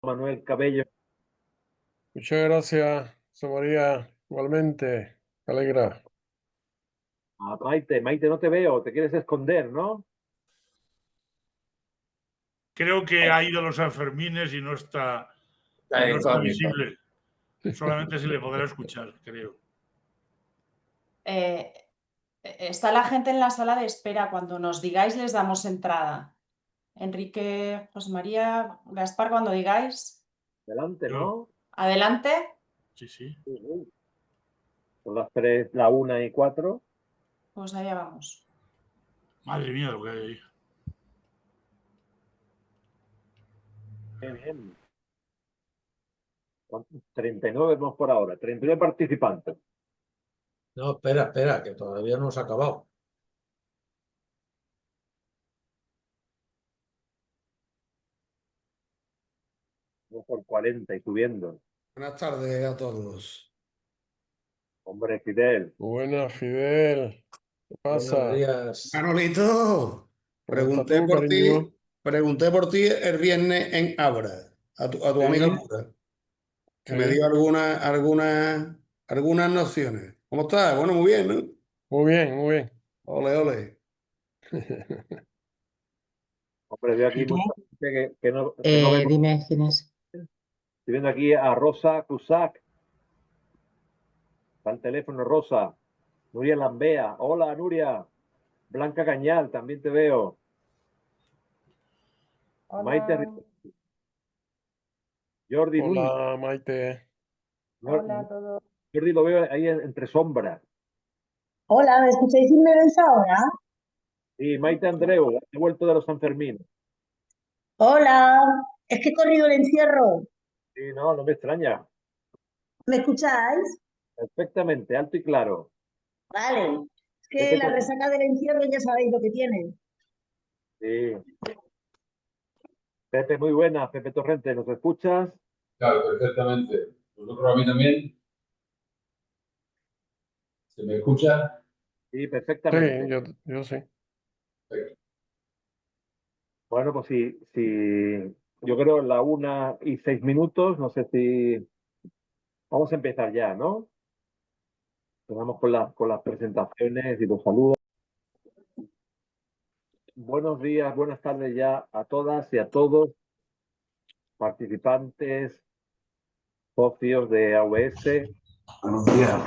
Manuel Cabello. Muchas gracias, José María. Igualmente, me alegra. Maite, Maite, no te veo, te quieres esconder, ¿no? Creo que ha ido a los Sanfermines y no está visible. Solamente se le podrá escuchar, creo. Está la gente en la sala de espera. Cuando nos digáis, les damos entrada. Enrique, José María, Gaspar, cuando digáis. Adelante, ¿no? Adelante. Sí, sí. Son las 3, la 1:04. Pues allá vamos. Madre mía, lo que hay ahí. Qué bien. 39 vamos por ahora, 39 participantes. No, espera, que todavía no se ha acabado. Vamos por 40 y subiendo. Buenas tardes a todos. Hombre, Fidel. Buenas, Fidel. ¿Qué pasa? Buenos días. Manolito, ¿Cómo estás pregunté tú, por cariño? ti el viernes en Abra, a tu Sí. amiga Laura, que me Sí. dio algunas nociones. ¿Cómo estás? Bueno, muy bien, ¿no? Muy bien, muy bien. Ole, ole. Hombre, veo aquí ¿Y tú? mucha gente que no vemos. Dime quién es. Estoy viendo aquí a Rosa Cusack. Está el teléfono, Rosa. Nuria Lambea. Hola, Nuria. Blanca Cañal, también te veo. Hola. Maite, Jordi Luis. Hola, Maite. Hola a todos. Jordi lo veo ahí entre sombras. Hola, ¿me escucháis sin menos ahora? Y Maite Andreu, he vuelto de los Sanfermín. Hola, es que he corrido el encierro. Sí, no me extraña. ¿Me escucháis? Perfectamente, alto y claro. Vale, es que Pepe la Torrente. resaca del encierro ya sabéis lo que tiene. Sí. Pepe, muy buena. Pepe Torrente, ¿nos escuchas? Claro, perfectamente. ¿Vosotros a mí también? ¿Se me escucha? Sí, Sí, perfectamente. yo sí. Bueno, pues sí, yo creo la 1:06. No sé si vamos a empezar ya, ¿no? Empezamos con las presentaciones y los saludos. Buenos días, buenas tardes ya a todas y a todos, participantes, socios de AVS, Buenos días.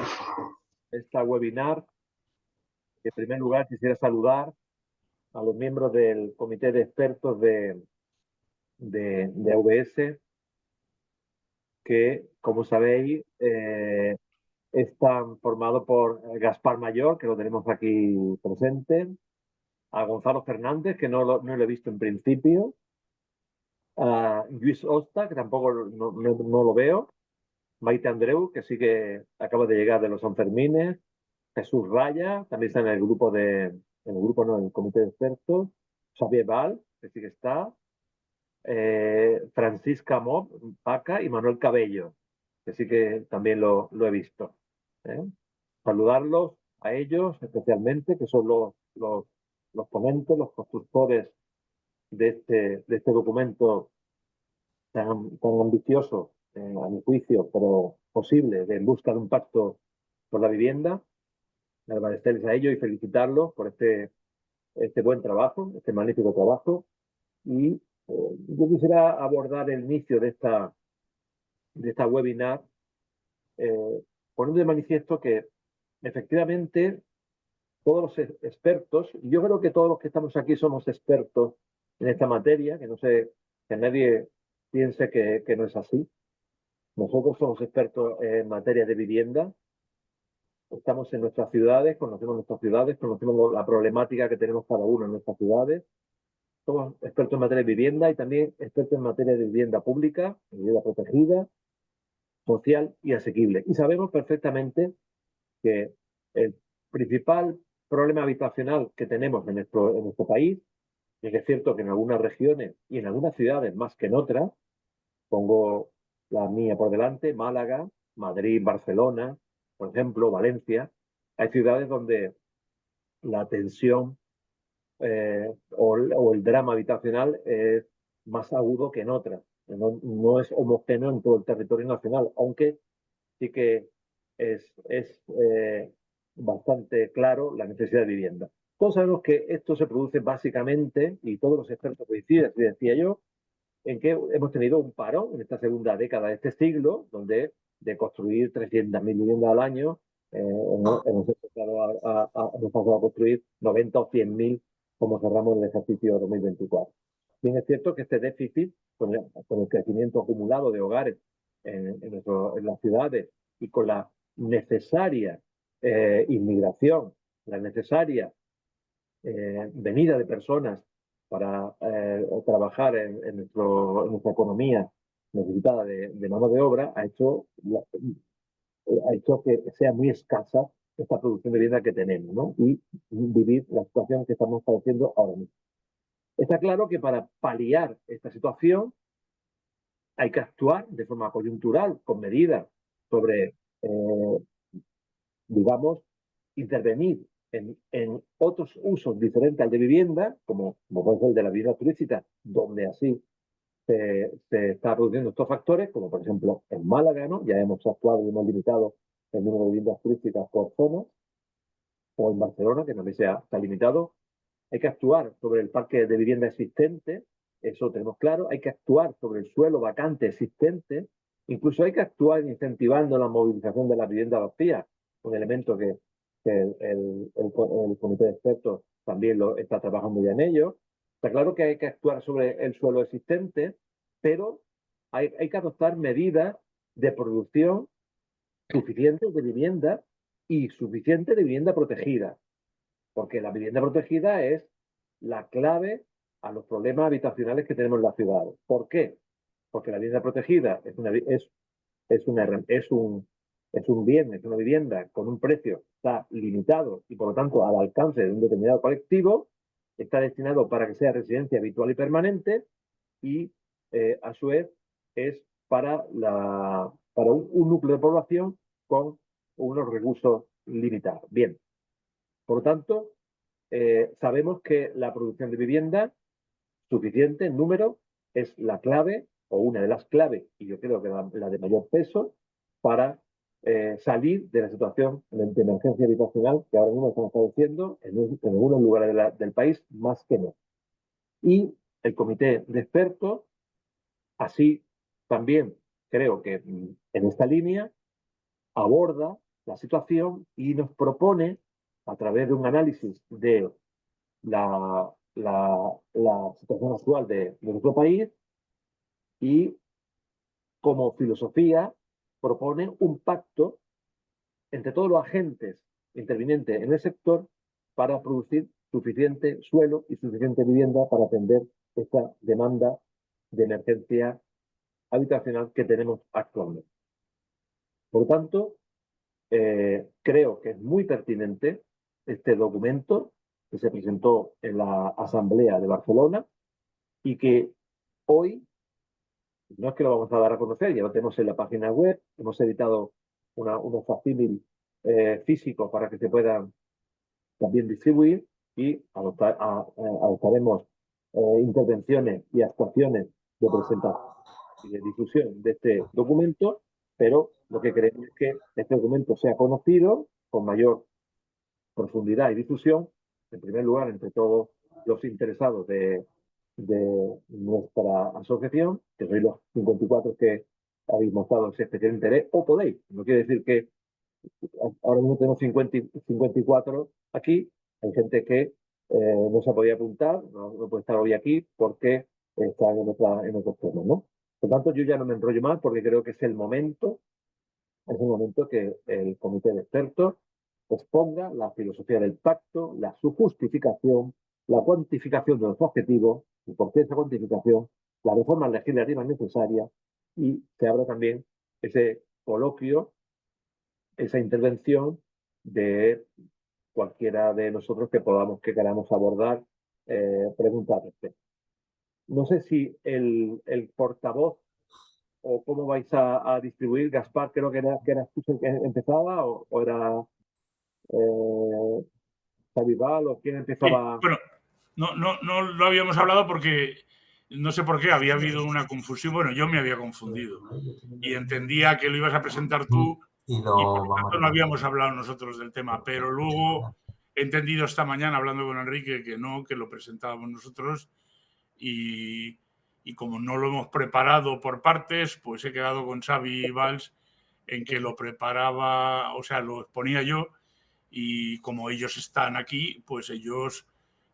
esta webinar. En primer lugar, quisiera saludar a los miembros del comité de expertos de AVS, que, como sabéis, están formados por Gaspar Mayor, que lo tenemos aquí presente, a Gonzalo Fernández, que no lo he visto en principio, a Luis Osta, que tampoco no lo veo, Maite Andreu, que sí que acaba de llegar de los Sanfermines, Jesús Raya, también está en el grupo en el comité de expertos, Xavier Val, que sí que está, Francisca Mob, Paca y Manuel Cabello, que sí que también lo he visto. ¿eh? Saludarlos a ellos especialmente, que son los ponentes, los constructores de este documento tan ambicioso, a mi juicio, pero posible, en busca de un pacto por la vivienda. Agradecerles a ellos y felicitarlos por este buen trabajo, este magnífico trabajo. Y yo quisiera abordar el inicio de esta webinar poniendo de manifiesto que efectivamente todos los expertos, y yo creo que todos los que estamos aquí somos expertos en esta materia, que no sé, que nadie piense que no es así. Nosotros somos expertos en materia de vivienda, estamos en nuestras ciudades, conocemos la problemática que tenemos cada uno en nuestras ciudades, somos expertos en materia de vivienda y también expertos en materia de vivienda pública, vivienda protegida, social y asequible. Y sabemos perfectamente que el principal problema habitacional que tenemos en nuestro país, y que es cierto que en algunas regiones y en algunas ciudades más que en otras, pongo la mía por delante, Málaga, Madrid, Barcelona, por ejemplo, Valencia, hay ciudades donde la tensión o el drama habitacional es más agudo que en otras. no es homogéneo en todo el territorio nacional, aunque sí que es bastante claro la necesidad de vivienda. Todos sabemos que esto se produce básicamente, y todos los expertos coinciden, decía yo, en que hemos tenido un paro en esta segunda década de este siglo, donde de construir 300.000 viviendas al año, hemos pasado a construir 90 o 100.000 como cerramos el ejercicio 2024. Bien, es cierto que este déficit, con el crecimiento acumulado de hogares en las ciudades y con la necesaria inmigración, la necesaria venida de personas para trabajar en nuestra economía necesitada de mano de obra, ha hecho que sea muy escasa esta producción de vivienda que tenemos, ¿no? Y vivir la situación que estamos padeciendo ahora mismo. Está claro que para paliar esta situación hay que actuar de forma coyuntural, con medidas sobre, digamos, intervenir en otros usos diferentes al de vivienda, como puede ser el de la vivienda turística, donde así se está produciendo estos factores, como por ejemplo en Málaga, ¿no? Ya hemos actuado y hemos limitado el número de viviendas turísticas por zona, o en Barcelona, que también se ha limitado. Hay que actuar sobre el parque de vivienda existente, eso tenemos claro. Hay que actuar sobre el suelo vacante existente. Incluso hay que actuar incentivando la movilización de la vivienda vacía, un elemento que el comité de expertos también lo está trabajando ya en ello. Está claro que hay que actuar sobre el suelo existente, pero hay que adoptar medidas de producción suficientes de vivienda y suficiente de vivienda protegida, porque la vivienda protegida es la clave a los problemas habitacionales que tenemos en las ciudades. ¿Por qué? Porque la vivienda protegida es un bien, es una vivienda con un precio, está limitado y por lo tanto al alcance de un determinado colectivo, está destinado para que sea residencia habitual y permanente y a su vez es para un núcleo de población con unos recursos limitados. Bien, por lo tanto, sabemos que la producción de vivienda suficiente en número es la clave o una de las claves, y yo creo que la de mayor peso, para salir de la situación de emergencia habitacional que ahora mismo estamos padeciendo en algunos lugares del país, más que no. Y el comité de expertos, así también creo que en esta línea, aborda la situación y nos propone, a través de un análisis de la situación actual de nuestro país, y como filosofía propone un pacto entre todos los agentes intervinientes en el sector para producir suficiente suelo y suficiente vivienda para atender esta demanda de emergencia habitacional que tenemos actualmente. Por lo tanto, creo que es muy pertinente este documento que se presentó en la Asamblea de Barcelona y que hoy, no es que lo vamos a dar a conocer, ya lo tenemos en la página web, hemos editado unos facsímil físicos para que se puedan también distribuir y adoptaremos intervenciones y actuaciones de presentación y de difusión de este documento, pero lo que queremos es que este documento sea conocido con mayor profundidad y difusión, en primer lugar, entre todos los interesados de nuestra asociación, que sois los 54 que habéis mostrado ese especial interés, o podéis. No quiere decir que ahora mismo tenemos 54 aquí, hay gente que no se podía apuntar, no puede estar hoy aquí porque está en otros temas, ¿no? Por tanto, yo ya no me enrollo más porque creo que es el momento que el comité de expertos exponga la filosofía del pacto, su justificación, la cuantificación de los objetivos, y por qué esa cuantificación, las reformas legislativas necesarias, y se abra también ese coloquio, esa intervención de cualquiera de nosotros que queramos abordar preguntas al respecto. No sé si el portavoz o cómo vais a distribuir. Gaspar, creo que eras tú el que empezaba, o era Xavi Val, o quién empezaba. Sí, bueno, no lo habíamos hablado porque no sé por qué, había habido una confusión. Bueno, yo me había confundido y entendía que lo ibas a presentar tú y por lo tanto no habíamos hablado nosotros del tema, pero luego he entendido esta mañana hablando con Enrique que no, que lo presentábamos nosotros y como no lo hemos preparado por partes, pues he quedado con Xavi y Valls en que lo preparaba, o sea, lo exponía yo y como ellos están aquí, pues ellos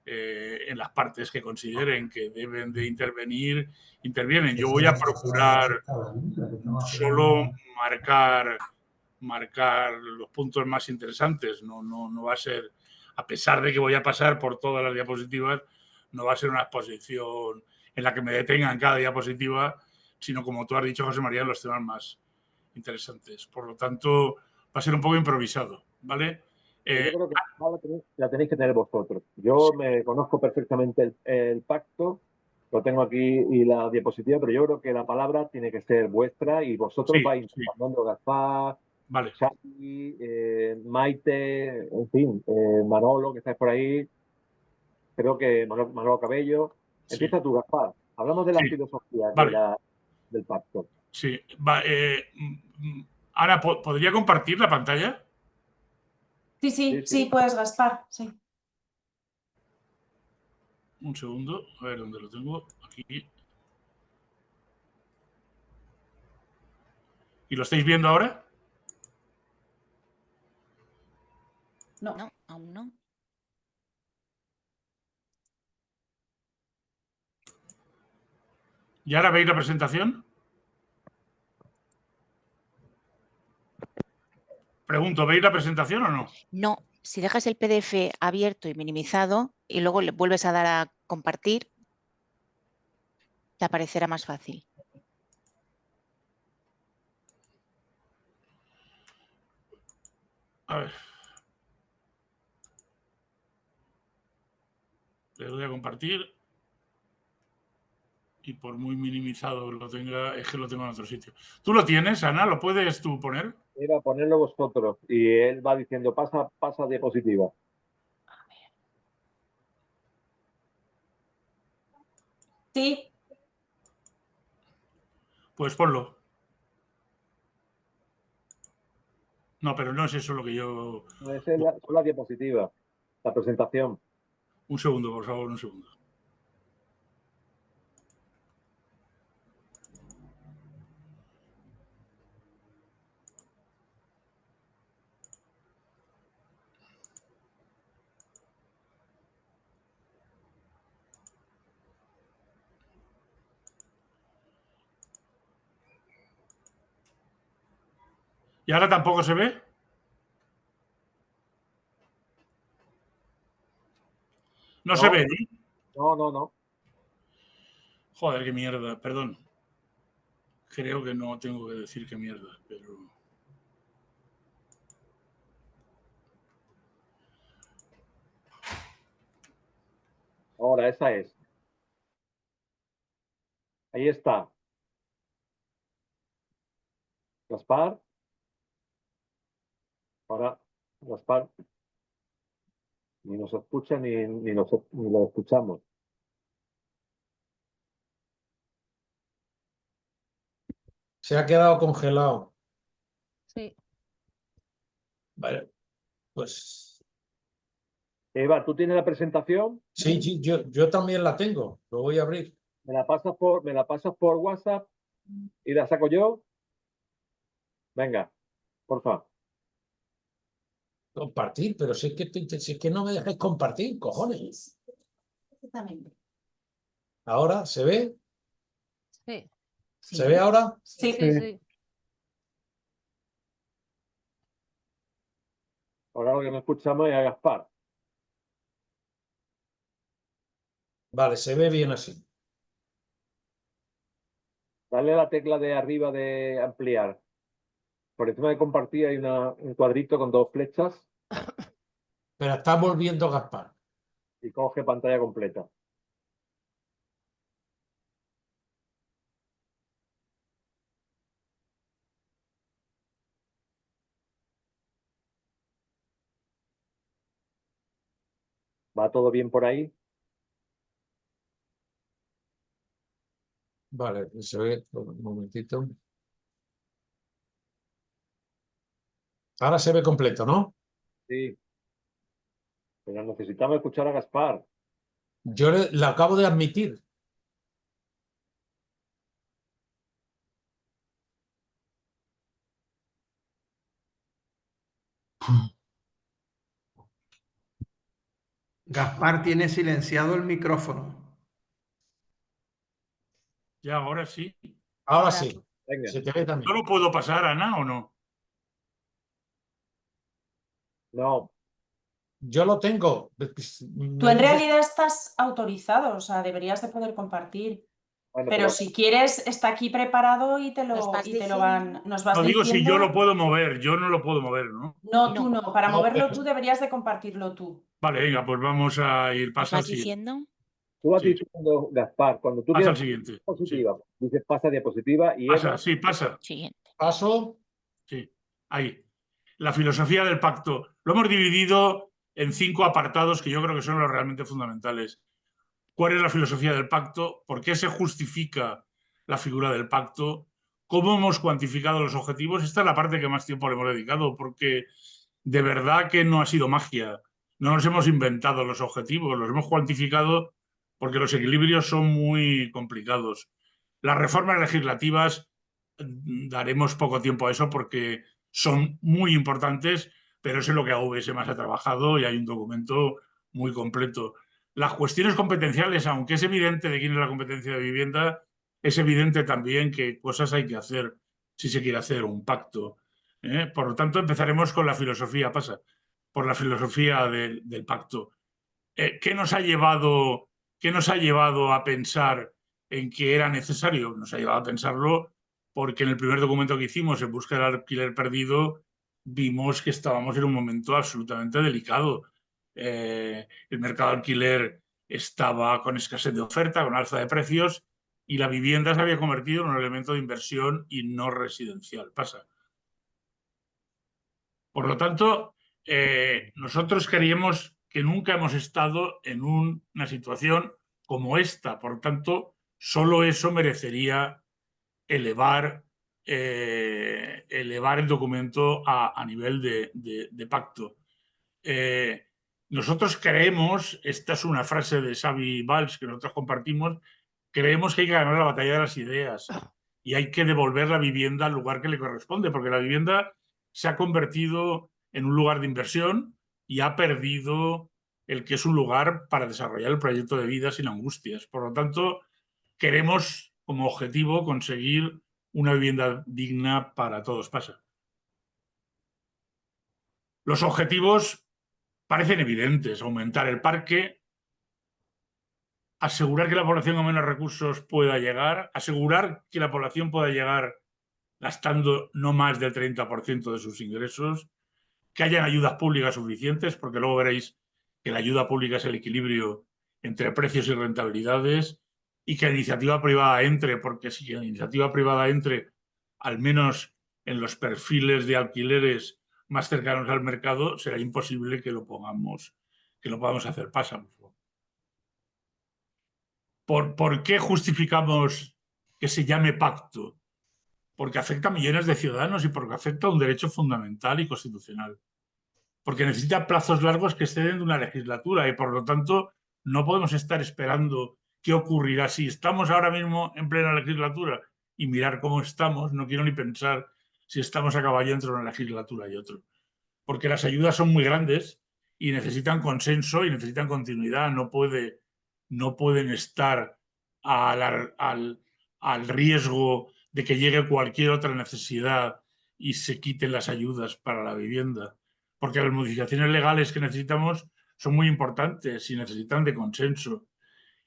en las partes que consideren que deben de intervenir, intervienen. Yo voy a procurar solo marcar los puntos más interesantes. No va a ser, a pesar de que voy a pasar por todas las diapositivas, no va a ser una exposición en la que me detenga en cada diapositiva, sino como tú has dicho, José María, los temas más interesantes. Por lo tanto, va a ser un poco improvisado, ¿vale? Yo creo que la tenéis que tener vosotros. Yo me conozco perfectamente el pacto, lo tengo aquí y la diapositiva, pero yo creo que la palabra tiene que ser vuestra y vosotros vais hablando Gaspar, vale. Xavi, Maite, en fin, Manolo, que estáis por ahí. Creo que Manolo Cabello. Empieza tú, Gaspar. Hablamos de la filosofía del pacto. Sí. Ahora, ¿podría compartir la pantalla? Sí, puedes, Gaspar, sí. Un segundo, a ver dónde lo tengo. Aquí. ¿Y lo estáis viendo ahora? No, aún no. ¿Y ahora veis la presentación? Pregunto, ¿veis la presentación o no? No, si dejas el PDF abierto y minimizado y luego le vuelves a dar a compartir, te aparecerá más fácil. A ver. Le doy a compartir. Y por muy minimizado lo tenga, es que lo tengo en otro sitio. ¿Tú lo tienes, Ana? ¿Lo puedes tú poner? Iba a ponerlo vosotros y él va diciendo pasa diapositiva. Sí. Pues ponlo. No, pero no es eso lo que yo... Esa es la diapositiva, la presentación. Un segundo, por favor, un segundo. ¿Y ahora tampoco se ve? No se ve, ¿no? No. Joder, qué mierda, perdón. Creo que no tengo que decir qué mierda, pero... Ahora, esa es. Ahí está. Gaspar. Ahora, Gaspar. Ni nos escucha ni lo escuchamos. Se ha quedado congelado. Sí. Vale, pues... Eva, ¿tú tienes la presentación? Sí, yo también la tengo. Lo voy a abrir. ¿Me la pasas por WhatsApp y la saco yo? Venga, por favor. Compartir, pero si es que no me dejáis compartir, cojones. Exactamente. ¿Ahora se ve? Sí. ¿Se ve ahora? Sí. Ahora lo que no escuchamos es a Gaspar. Vale, se ve bien así. Dale a la tecla de arriba de ampliar. Por encima de compartir hay un cuadrito con dos flechas Pero está volviendo Gaspar. y coge pantalla completa. ¿Va todo bien por ahí? Vale, se ve, un momentito. Ahora se ve completo, ¿no? Sí. Pero necesitamos escuchar a Gaspar. Yo le acabo de admitir. Gaspar tiene silenciado el micrófono. Ya, ahora sí. Ahora Ahora. sí. Venga. Se te ve también. ¿No lo puedo pasar, Ana, o no? No, Yo lo tengo. Tú en realidad estás autorizado, o sea, deberías de poder compartir. bueno, Pero si quieres, está aquí preparado y te ¿Lo lo estás van. Nos vas No digo si diciendo. yo lo puedo mover, yo no lo puedo mover, ¿no? No, tú no. Para No, moverlo pero- tú deberías de compartirlo tú. Vale, venga, pues vamos a ir. ¿Lo Pasa al vas siguiente. diciendo? tú vas Sí. diciendo, Gaspar, cuando tú Pasa al quieras siguiente. Sí. diapositiva, dices pasa diapositiva y Pasa, Eva, sí, pasa. Siguiente. Paso. Sí, ahí. La filosofía del pacto. Lo hemos dividido en 5 apartados que yo creo que son los realmente fundamentales. ¿Cuál es la filosofía del pacto? ¿Por qué se justifica la figura del pacto? ¿Cómo hemos cuantificado los objetivos? Esta es la parte que más tiempo le hemos dedicado, porque de verdad que no ha sido magia. No nos hemos inventado los objetivos, los hemos cuantificado porque los equilibrios son muy complicados. Las reformas legislativas daremos poco tiempo a eso porque son muy importantes, pero eso es lo que AVS más ha trabajado y hay un documento muy completo. Las cuestiones competenciales, aunque es evidente de quién es la competencia de vivienda, es evidente también que cosas hay que hacer si se quiere hacer un pacto. Por lo tanto, empezaremos con la filosofía, pasa, por la filosofía del pacto. ¿Qué nos ha llevado a pensar en que era necesario? Nos ha llevado a pensarlo porque en el primer documento que hicimos, En busca del alquiler perdido, vimos que estábamos en un momento absolutamente delicado. El mercado de alquiler estaba con escasez de oferta, con alza de precios, y la vivienda se había convertido en un elemento de inversión y no residencial. Pasa. Por lo tanto, nosotros creíamos que nunca hemos estado en una situación como esta. Por tanto, solo eso merecería elevar el documento a nivel de pacto. Nosotros creemos, esta es una frase de Xavi Valls que nosotros compartimos, creemos que hay que ganar la batalla de las ideas y hay que devolver la vivienda al lugar que le corresponde, porque la vivienda se ha convertido en un lugar de inversión y ha perdido el que es un lugar para desarrollar el proyecto de vida sin angustias. Por lo tanto, queremos como objetivo conseguir una vivienda digna para todos. Pasa. Los objetivos parecen evidentes: aumentar el parque, asegurar que la población con menos recursos pueda llegar, asegurar que la población pueda llegar gastando no más del 30% de sus ingresos, que hayan ayudas públicas suficientes, porque luego veréis que la ayuda pública es el equilibrio entre precios y rentabilidades, y que la iniciativa privada entre, porque si la iniciativa privada entre, al menos en los perfiles de alquileres más cercanos al mercado, será imposible que lo podamos hacer. Pasa. ¿Por qué justificamos que se llame pacto? Porque afecta a millones de ciudadanos y porque afecta a un derecho fundamental y constitucional. Porque necesita plazos largos que exceden de una legislatura y por lo tanto no podemos estar esperando qué ocurrirá si estamos ahora mismo en plena legislatura y mirar cómo estamos. No quiero ni pensar si estamos a caballo entre una legislatura y otra. Porque las ayudas son muy grandes y necesitan consenso y necesitan continuidad. No pueden estar al riesgo de que llegue cualquier otra necesidad y se quiten las ayudas para la vivienda. Porque las modificaciones legales que necesitamos son muy importantes y necesitan de consenso.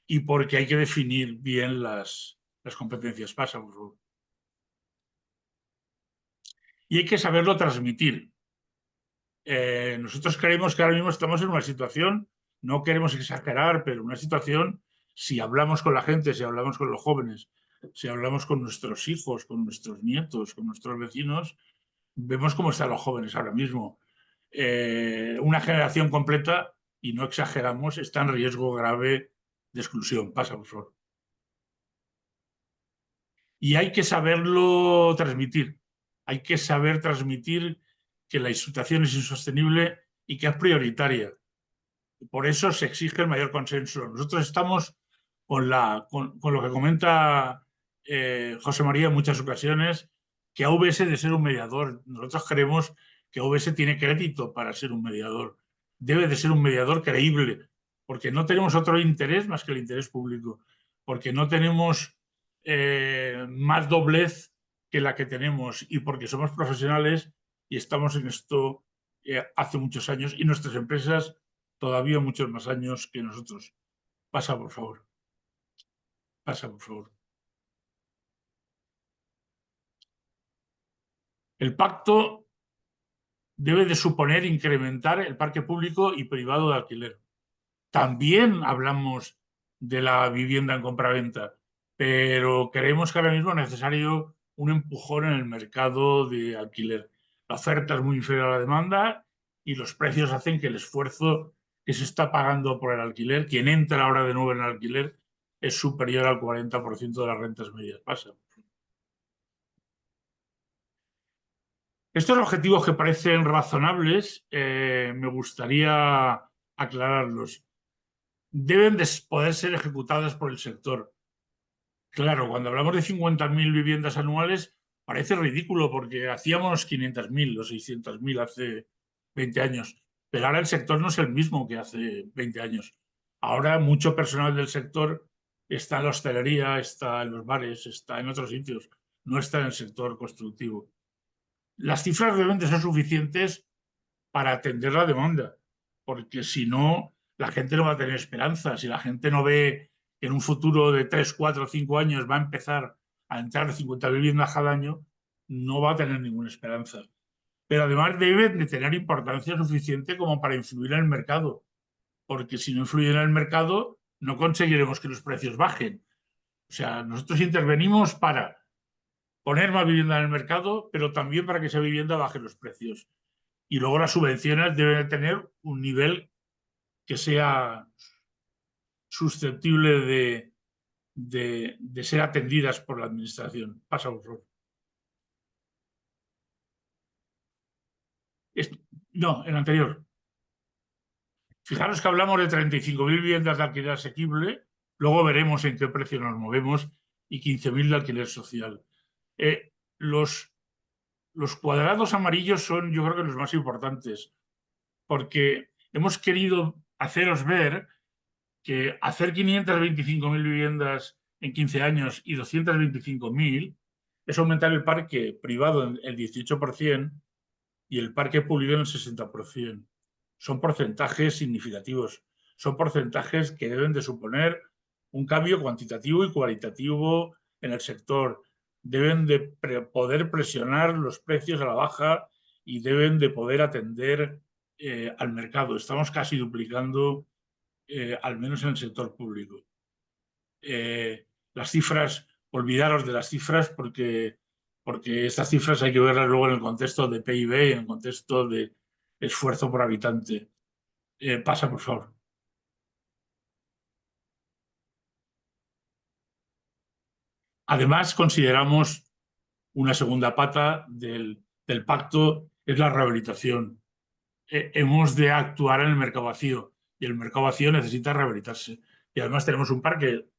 Y porque hay que definir bien las competencias. Pasa, por favor. Y hay que saberlo transmitir. Nosotros creemos que ahora mismo estamos en una situación, no queremos exagerar, pero una situación, si hablamos con la gente, si hablamos con los jóvenes, si hablamos con nuestros hijos, con nuestros nietos, con nuestros vecinos, vemos cómo están los jóvenes ahora mismo. Una generación completa, y no exageramos, está en riesgo grave de exclusión. Pasa, por favor. Y hay que saberlo transmitir. Hay que saber transmitir que la situación es insostenible y que es prioritaria. Por eso se exige el mayor consenso. Nosotros estamos con lo que comenta José María en muchas ocasiones, que AVS debe ser un mediador. Nosotros creemos que AVS tiene crédito para ser un mediador. Debe de ser un mediador creíble, porque no tenemos otro interés más que el interés público, porque no tenemos más doblez que la que tenemos y porque somos profesionales y estamos en esto hace muchos años y nuestras empresas todavía muchos más años que nosotros. Pasa, por favor. Pasa, por favor. El pacto debe de suponer incrementar el parque público y privado de alquiler. También hablamos de la vivienda en compraventa, pero creemos que ahora mismo es necesario un empujón en el mercado de alquiler. La oferta es muy inferior a la demanda y los precios hacen que el esfuerzo que se está pagando por el alquiler, quien entra ahora de nuevo en el alquiler, es superior al 40% de las rentas medias. Pasa. Estos objetivos que parecen razonables, me gustaría aclararlos. Deben de poder ser ejecutadas por el sector. Claro, cuando hablamos de 50.000 viviendas anuales, parece ridículo porque hacíamos 500.000 o 600.000 hace 20 años, pero ahora el sector no es el mismo que hace 20 años. Ahora mucho personal del sector está en la hostelería, está en los bares, está en otros sitios, no está en el sector constructivo. Las cifras deben de ser suficientes para atender la demanda, porque si no, la gente no va a tener esperanza. Si la gente no ve que en un futuro de 3, 4, 5 años va a empezar a entrar 50.000 viviendas cada año, no va a tener ninguna esperanza. Pero además debe de tener importancia suficiente como para influir en el mercado, porque si no influye en el mercado, no conseguiremos que los precios bajen. O sea, nosotros intervenimos para poner más vivienda en el mercado, pero también para que esa vivienda baje los precios. Y luego las subvenciones deben tener un nivel que sea susceptible de ser atendidas por la administración. Pasa, por favor. No, el anterior. Fijaros que hablamos de 35.000 viviendas de alquiler asequible, luego veremos en qué precio nos movemos, y 15.000 de alquiler social. Los cuadrados amarillos son, yo creo que los más importantes, porque hemos querido haceros ver que hacer 525.000 viviendas en 15 años y 225.000 es aumentar el parque privado en el 18% y el parque público en el 60%. Son porcentajes significativos, son porcentajes que deben de suponer un cambio cuantitativo y cualitativo en el sector. Deben de poder presionar los precios a la baja y deben de poder atender al mercado. Estamos casi duplicando, al menos en el sector público. Las cifras, olvidaros de las cifras porque estas cifras hay que verlas luego en el contexto de PIB y en el contexto de esfuerzo por habitante. Pasa, por favor. Además, consideramos una segunda pata del pacto es la rehabilitación. Hemos de actuar en el mercado vacío y el mercado vacío necesita rehabilitarse. Y además tenemos un parque,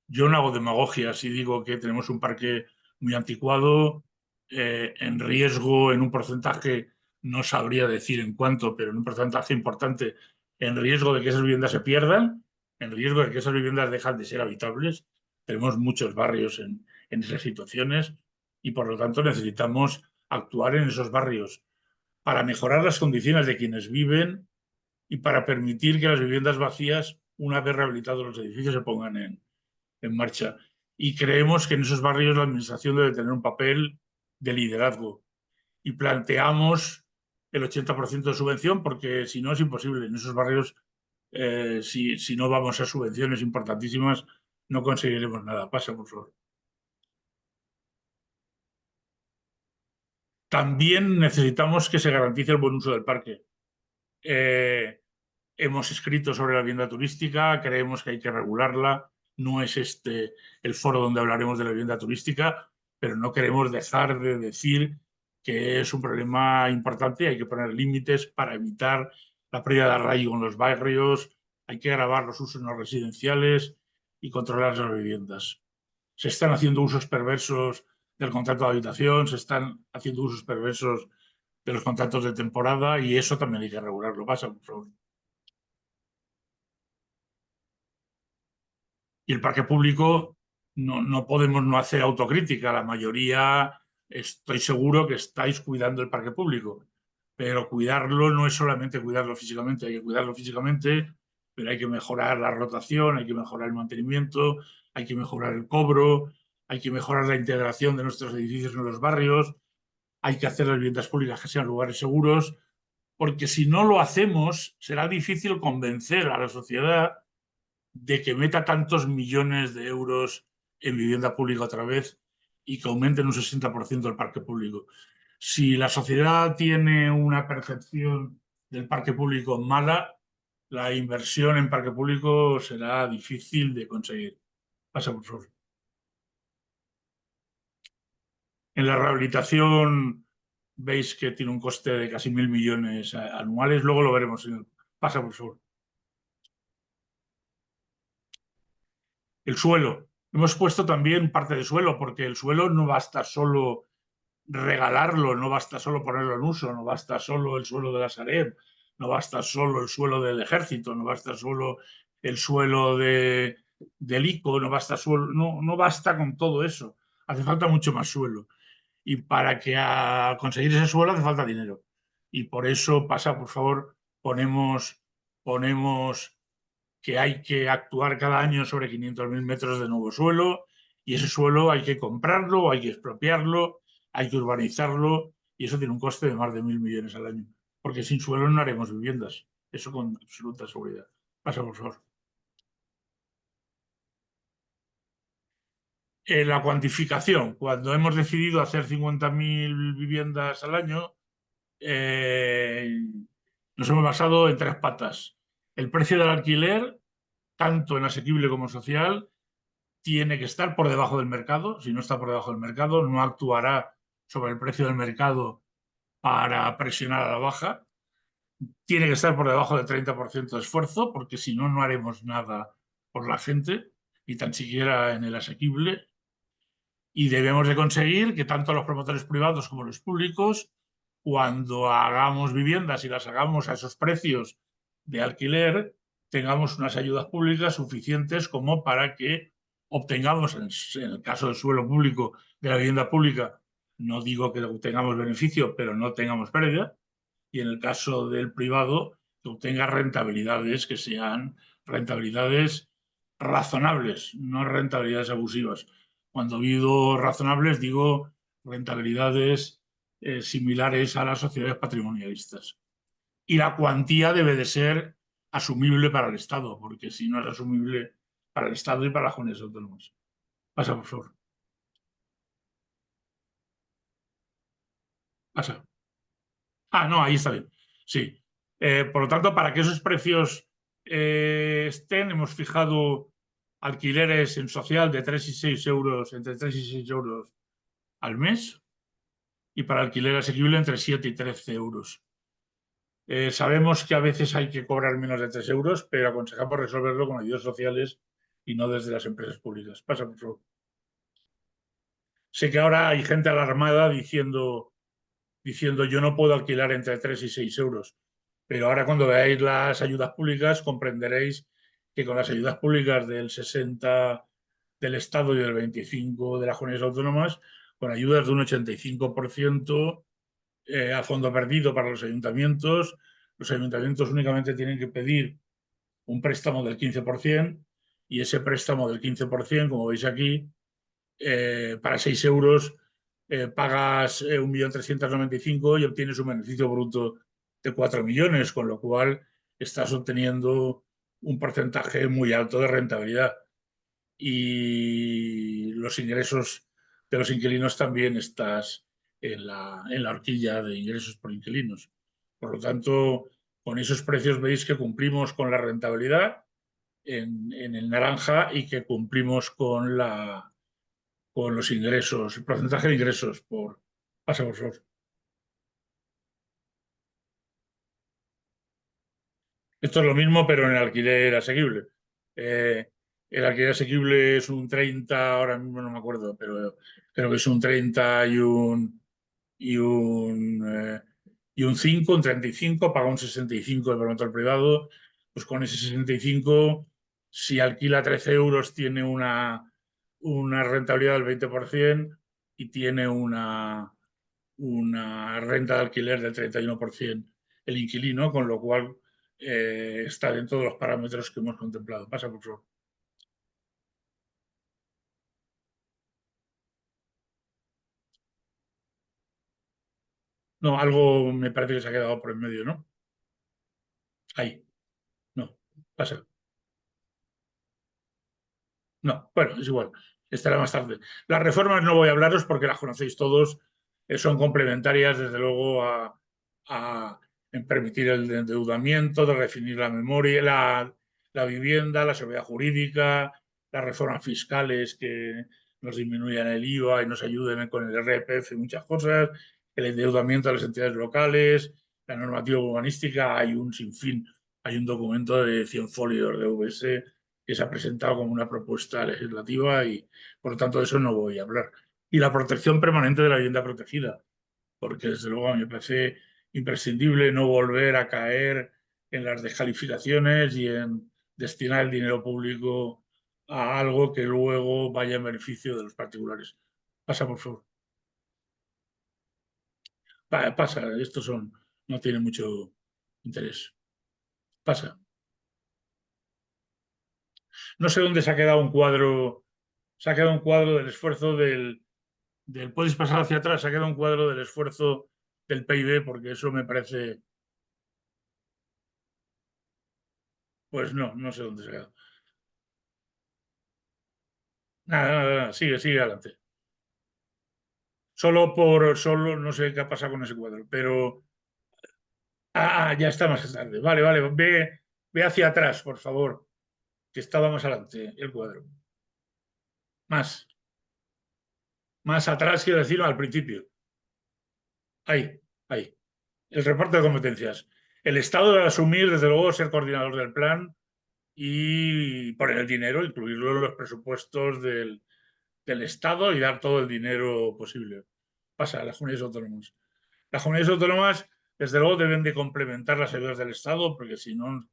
yo no hago demagogia si digo que tenemos un parque muy anticuado, en riesgo, en un porcentaje, no sabría decir en cuánto, pero en un porcentaje importante, en riesgo de que esas viviendas se pierdan, en riesgo de que esas viviendas dejan de ser habitables. Tenemos muchos barrios en esas situaciones y por lo tanto necesitamos actuar en esos barrios para mejorar las condiciones de quienes viven y para permitir que las viviendas vacías, una vez rehabilitados los edificios, se pongan en marcha. Y creemos que en esos barrios la administración debe tener un papel de liderazgo. Y planteamos el 80% de subvención porque si no es imposible. En esos barrios, si no vamos a subvenciones importantísimas, no conseguiremos nada. Pasa, por favor. También necesitamos que se garantice el buen uso del parque. Hemos escrito sobre la vivienda turística, creemos que hay que regularla, no es este el foro donde hablaremos de la vivienda turística, pero no queremos dejar de decir que es un problema importante y hay que poner límites para evitar la pérdida de arraigo en los barrios, hay que gravar los usos no residenciales y controlar las viviendas. Se están haciendo usos perversos del contrato de habitación, se están haciendo usos perversos de los contratos de temporada y eso también hay que regularlo. Pasa, por favor. Y el parque público no podemos no hacer autocrítica. La mayoría estoy seguro que estáis cuidando el parque público, pero cuidarlo no es solamente cuidarlo físicamente, hay que cuidarlo físicamente, pero hay que mejorar la rotación, hay que mejorar el mantenimiento, hay que mejorar el cobro, hay que mejorar la integración de nuestros edificios en los barrios, hay que hacer las viviendas públicas que sean lugares seguros, porque si no lo hacemos será difícil convencer a la sociedad de que meta tantos millones de euros en vivienda pública otra vez y que aumenten un 60% el parque público. Si la sociedad tiene una percepción del parque público mala, la inversión en parque público será difícil de conseguir. Pasa, por favor. En la rehabilitación veis que tiene un coste de casi 1.000 millones anuales. Luego lo veremos. Pasa, por favor. El suelo. Hemos puesto también parte de suelo, porque el suelo no basta solo regalarlo, no basta solo ponerlo en uso, no basta solo el suelo de la Sareb, no basta solo el suelo del ejército, no basta solo el suelo del ICO, no basta con todo eso. Hace falta mucho más suelo. Y para que a conseguir ese suelo hace falta dinero. Y por eso pasa, por favor, ponemos que hay que actuar cada año sobre 500.000 metros de nuevo suelo y ese suelo hay que comprarlo, hay que expropiarlo, hay que urbanizarlo y eso tiene un coste de más de 1.000 millones al año. Porque sin suelo no haremos viviendas. Eso con absoluta seguridad. Pasa, por favor. La cuantificación. Cuando hemos decidido hacer 50.000 viviendas al año, nos hemos basado en 3 patas. El precio del alquiler, tanto en asequible como social, tiene que estar por debajo del mercado. Si no está por debajo del mercado, no actuará sobre el precio del mercado para presionar a la baja. Tiene que estar por debajo del 30% de esfuerzo, porque si no, no haremos nada por la gente, ni tan siquiera en el asequible. Y debemos de conseguir que tanto los promotores privados como los públicos, cuando hagamos viviendas y las hagamos a esos precios de alquiler, tengamos unas ayudas públicas suficientes como para que obtengamos, en el caso del suelo público, de la vivienda pública, no digo que obtengamos beneficio, pero no tengamos pérdida, y en el caso del privado, que obtenga rentabilidades que sean rentabilidades razonables, no rentabilidades abusivas. Cuando digo razonables, digo rentabilidades similares a las sociedades patrimonialistas. Y la cuantía debe de ser asumible para el Estado, porque si no es asumible para el Estado y para las comunidades autónomas. Pasa, por favor. Pasa. Ah, no, ahí está bien. Sí. Por lo tanto, para que esos precios estén, hemos fijado alquileres en social de 3 y 6 euros, entre 3 y 6 euros al mes, y para alquiler asequible entre 7 y 13 euros. Sabemos que a veces hay que cobrar menos de 3 euros, pero aconsejamos resolverlo con ayudas sociales y no desde las empresas públicas. Pasa, por favor. Sé que ahora hay gente alarmada diciendo yo no puedo alquilar entre 3 y 6 euros. Pero ahora cuando veáis las ayudas públicas comprenderéis que con las ayudas públicas del 60% del Estado y del 25% de las comunidades autónomas, con ayudas de un 85% a fondo perdido para los ayuntamientos únicamente tienen que pedir un préstamo del 15% y ese préstamo del 15%, como veis aquí, para 6 euros pagas 1.395.000 y obtienes un beneficio bruto de 4 millones, con lo cual estás obteniendo un porcentaje muy alto de rentabilidad. Y los ingresos de los inquilinos también estás en la horquilla de ingresos por inquilinos. Por lo tanto, con esos precios veis que cumplimos con la rentabilidad en el naranja y que cumplimos con los ingresos, el porcentaje de ingresos por... Pasa, por favor. Esto es lo mismo, pero en el alquiler asequible. El alquiler asequible es un 30, ahora mismo no me acuerdo, pero creo que es un 30 y un 5, un 35, paga un 65 de promotor privado. Pues con ese 65, si alquila 13 euros, tiene una rentabilidad del 20% y tiene una renta de alquiler del 31% el inquilino, con lo cual está dentro de los parámetros que hemos contemplado. Pasa, por favor. No, algo me parece que se ha quedado por en medio, ¿no? Ahí. No, pasa. No, bueno, es igual. Estará más tarde. Las reformas no voy a hablaros porque las conocéis todos. Son complementarias, desde luego, en permitir el endeudamiento, de redefinir la memoria, la vivienda, la seguridad jurídica, las reformas fiscales que nos disminuyan el IVA y nos ayuden con el IRPF y muchas cosas, el endeudamiento de las entidades locales, la normativa urbanística. Hay un sinfín, hay un documento de 100 folios de VS que se ha presentado como una propuesta legislativa y, por lo tanto, de eso no voy a hablar. Y la protección permanente de la vivienda protegida, porque, desde luego, a mí me parece imprescindible no volver a caer en las descalificaciones y en destinar el dinero público a algo que luego vaya en beneficio de los particulares. Pasa, por favor. Pasa, estos no tienen mucho interés. Pasa. No sé dónde se ha quedado un cuadro. Se ha quedado un cuadro del esfuerzo puedes pasar hacia atrás, se ha quedado un cuadro del esfuerzo del PIB, porque eso me parece. Pues no sé dónde se ha quedado. Nada, sigue adelante. Solo no sé qué ha pasado con ese cuadro, pero. Ya está más tarde. Vale, ve hacia atrás, por favor, que estaba más adelante el cuadro. Más atrás, quiero decir, al principio. Ahí. El reparto de competencias. El Estado debe asumir, desde luego, ser coordinador del plan y poner el dinero, incluirlo en los presupuestos del Estado y dar todo el dinero posible. Pasa a las comunidades autónomas. Las comunidades autónomas, desde luego, deben de complementar las ayudas del Estado, porque si no,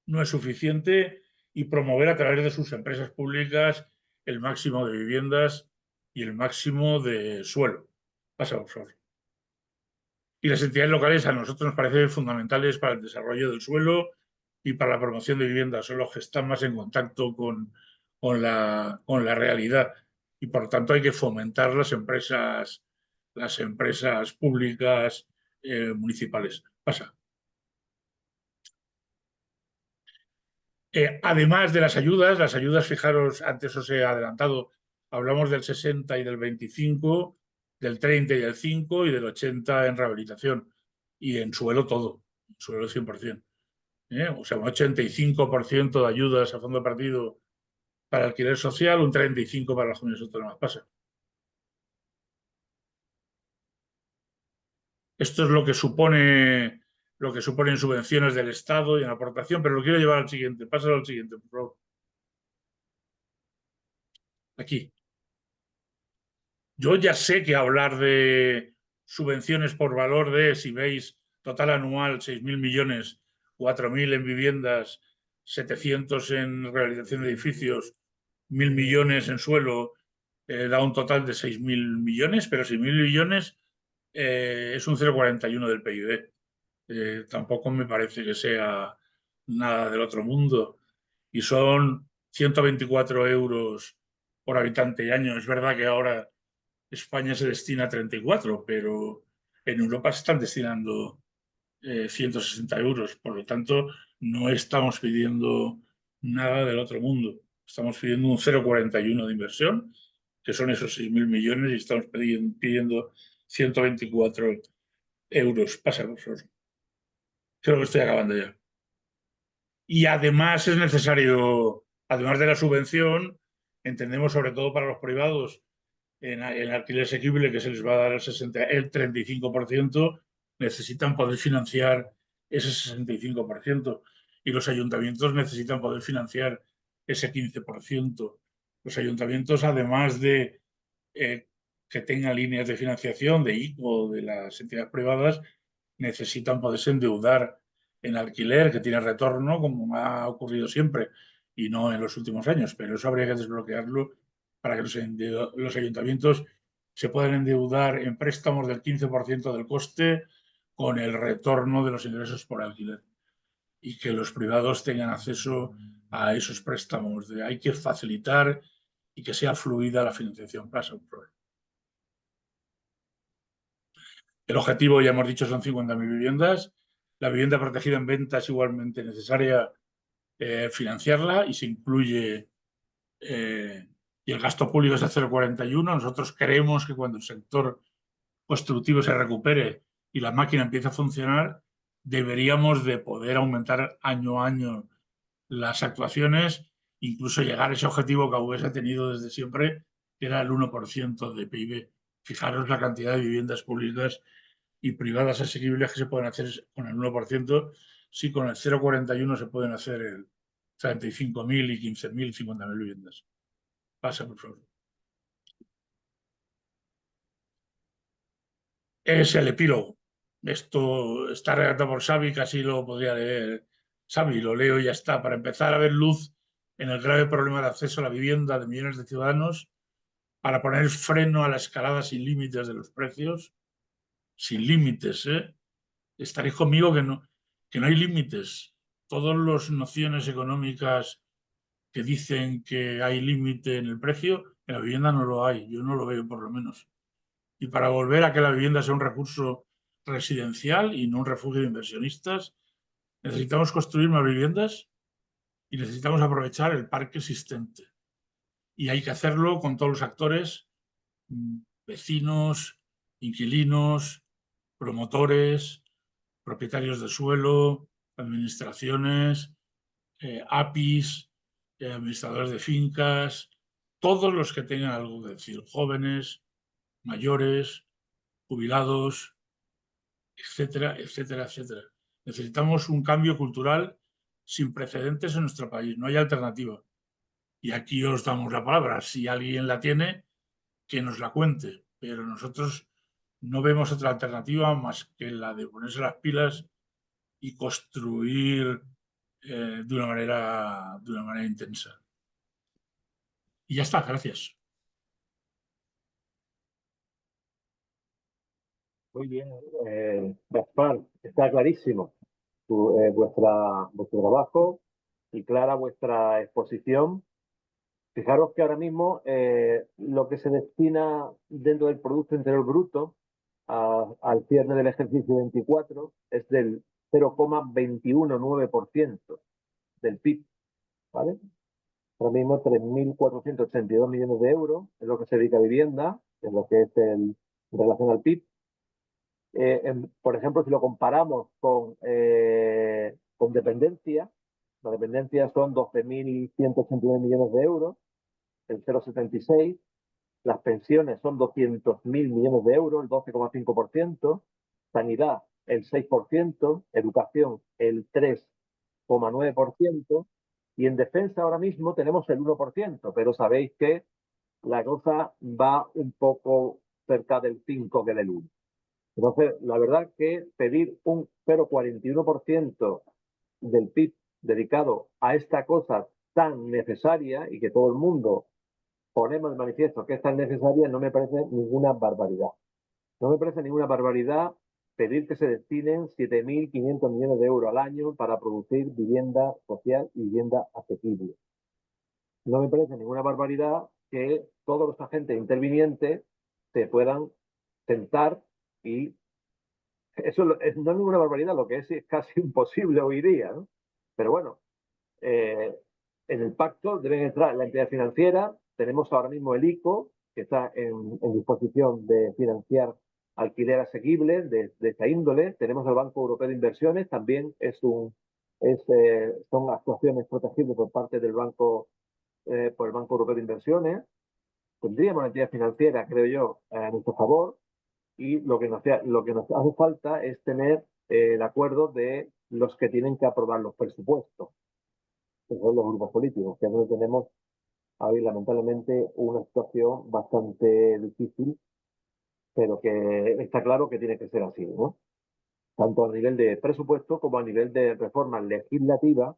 no es suficiente, y promover a través de sus empresas públicas el máximo de viviendas y el máximo de suelo. Pasa, por favor. Y las entidades locales a nosotros nos parecen fundamentales para el desarrollo del suelo y para la promoción de viviendas. Son los que están más en contacto con la realidad. Y, por lo tanto, hay que fomentar las empresas públicas municipales. Pasa. Además de las ayudas, fijaros, antes os he adelantado, hablamos del 60 y del 25, del 30 y del 5 y del 80 en rehabilitación. Y en suelo todo, en suelo 100%. O sea, un 85% de ayudas a fondo perdido para alquiler social, un 35% para las comunidades autónomas. Pasa. Esto es lo que supone en subvenciones del Estado y en aportación, pero lo quiero llevar al siguiente. Pásalo al siguiente, por favor. Aquí. Yo ya sé que hablar de subvenciones por valor de, si veis, total anual, 6.000 millones, 4.000 en viviendas, 700 en rehabilitación de edificios, 1.000 millones en suelo, da un total de 6.000 millones, pero 6.000 millones es un 0,41 del PIB. Tampoco me parece que sea nada del otro mundo. Y son 124 euros por habitante y año. Es verdad que ahora España se destina a 34, pero en Europa se están destinando 160 euros. Por lo tanto, no estamos pidiendo nada del otro mundo. Estamos pidiendo un 0,41 de inversión, que son esos 6.000 millones, y estamos pidiendo 124 euros. Pasa, por favor. Creo que estoy acabando ya. Y además es necesario, además de la subvención, entendemos sobre todo para los privados, en alquiler asequible, que se les va a dar el 35%, necesitan poder financiar ese 65%. Y los ayuntamientos necesitan poder financiar ese 15%. Los ayuntamientos, además de que tengan líneas de financiación de ICO de las entidades privadas, necesitan poderse endeudar en alquiler, que tiene retorno, como ha ocurrido siempre, y no en los últimos años. Pero eso habría que desbloquearlo para que los ayuntamientos se puedan endeudar en préstamos del 15% del coste con el retorno de los ingresos por alquiler, y que los privados tengan acceso a esos préstamos. Hay que facilitar y que sea fluida la financiación. Pasa un problema. El objetivo, ya hemos dicho, son 50.000 viviendas. La vivienda protegida en venta es igualmente necesaria financiarla, y se incluye y el gasto público es de 0,41. Nosotros creemos que cuando el sector constructivo se recupere y la máquina empiece a funcionar, deberíamos de poder aumentar año a año las actuaciones, incluso llegar a ese objetivo que AVS ha tenido desde siempre, que era el 1% de PIB. Fijaros la cantidad de viviendas públicas y privadas asequibles que se pueden hacer con el 1%, si con el 0,41 se pueden hacer el 35.000 y 15.000, 50.000 viviendas. Pasa, por favor. Es el epílogo. Esto está redactado por Xavi, casi lo podría leer Xavi, lo leo y ya está. Para empezar a ver luz en el grave problema de acceso a la vivienda de millones de ciudadanos, para poner freno a la escalada sin límites de los precios, sin límites, estaréis conmigo que no hay límites. Todas las nociones económicas que dicen que hay límite en el precio, en la vivienda no lo hay, yo no lo veo por lo menos. Y para volver a que la vivienda sea un recurso residencial y no un refugio de inversionistas, necesitamos construir más viviendas y necesitamos aprovechar el parque existente. Y hay que hacerlo con todos los actores, vecinos, inquilinos, promotores, propietarios de suelo, administraciones, APIs, administradores de fincas, todos los que tengan algo que decir, jóvenes, mayores, jubilados, etcétera, etcétera, etcétera. Necesitamos un cambio cultural sin precedentes en nuestro país, no hay alternativa. Y aquí os damos la palabra. Si alguien la tiene, que nos la cuente. Pero nosotros no vemos otra alternativa más que la de ponerse las pilas y construir de una manera intensa. Y ya está, gracias. Muy bien, Gaspar, está clarísimo vuestro trabajo y clara vuestra exposición. Fijaros que ahora mismo lo que se destina dentro del Producto Interior Bruto al cierre del ejercicio 24 es del 0,219% del PIB, ¿vale? Ahora mismo 3.482 millones de euros es lo que se dedica a vivienda, es lo que es en relación al PIB. Por ejemplo, si lo comparamos con dependencia, la dependencia son 12.189 millones de euros, el 0,76. Las pensiones son 200.000 millones de euros, el 12,5%. Sanidad, el 6%. Educación, el 3,9%. Y en defensa ahora mismo tenemos el 1%, pero sabéis que la cosa va un poco cerca del 5 que del 1. Entonces, la verdad que pedir un 0,41% del PIB dedicado a esta cosa tan necesaria y que todo el mundo ponemos de manifiesto que es tan necesaria, no me parece ninguna barbaridad. No me parece ninguna barbaridad pedir que se destinen 7.500 millones de euros al año para producir vivienda social y vivienda asequible. No me parece ninguna barbaridad que todos los agentes intervinientes se puedan sentar y eso no es ninguna barbaridad, lo que es casi imposible hoy día, ¿no? Pero bueno, en el pacto deben entrar la entidad financiera. Tenemos ahora mismo el ICO, que está en disposición de financiar alquiler asequible de esta índole. Tenemos el Banco Europeo de Inversiones, también es un son actuaciones protegidas por parte del Banco, por el Banco Europeo de Inversiones. Tendríamos la entidad financiera, creo yo, a nuestro favor, y lo que nos hace falta es tener el acuerdo de los que tienen que aprobar los presupuestos, que son los grupos políticos, que es donde tenemos ahí lamentablemente una situación bastante difícil, pero que está claro que tiene que ser así, ¿no? Tanto a nivel de presupuesto como a nivel de reforma legislativa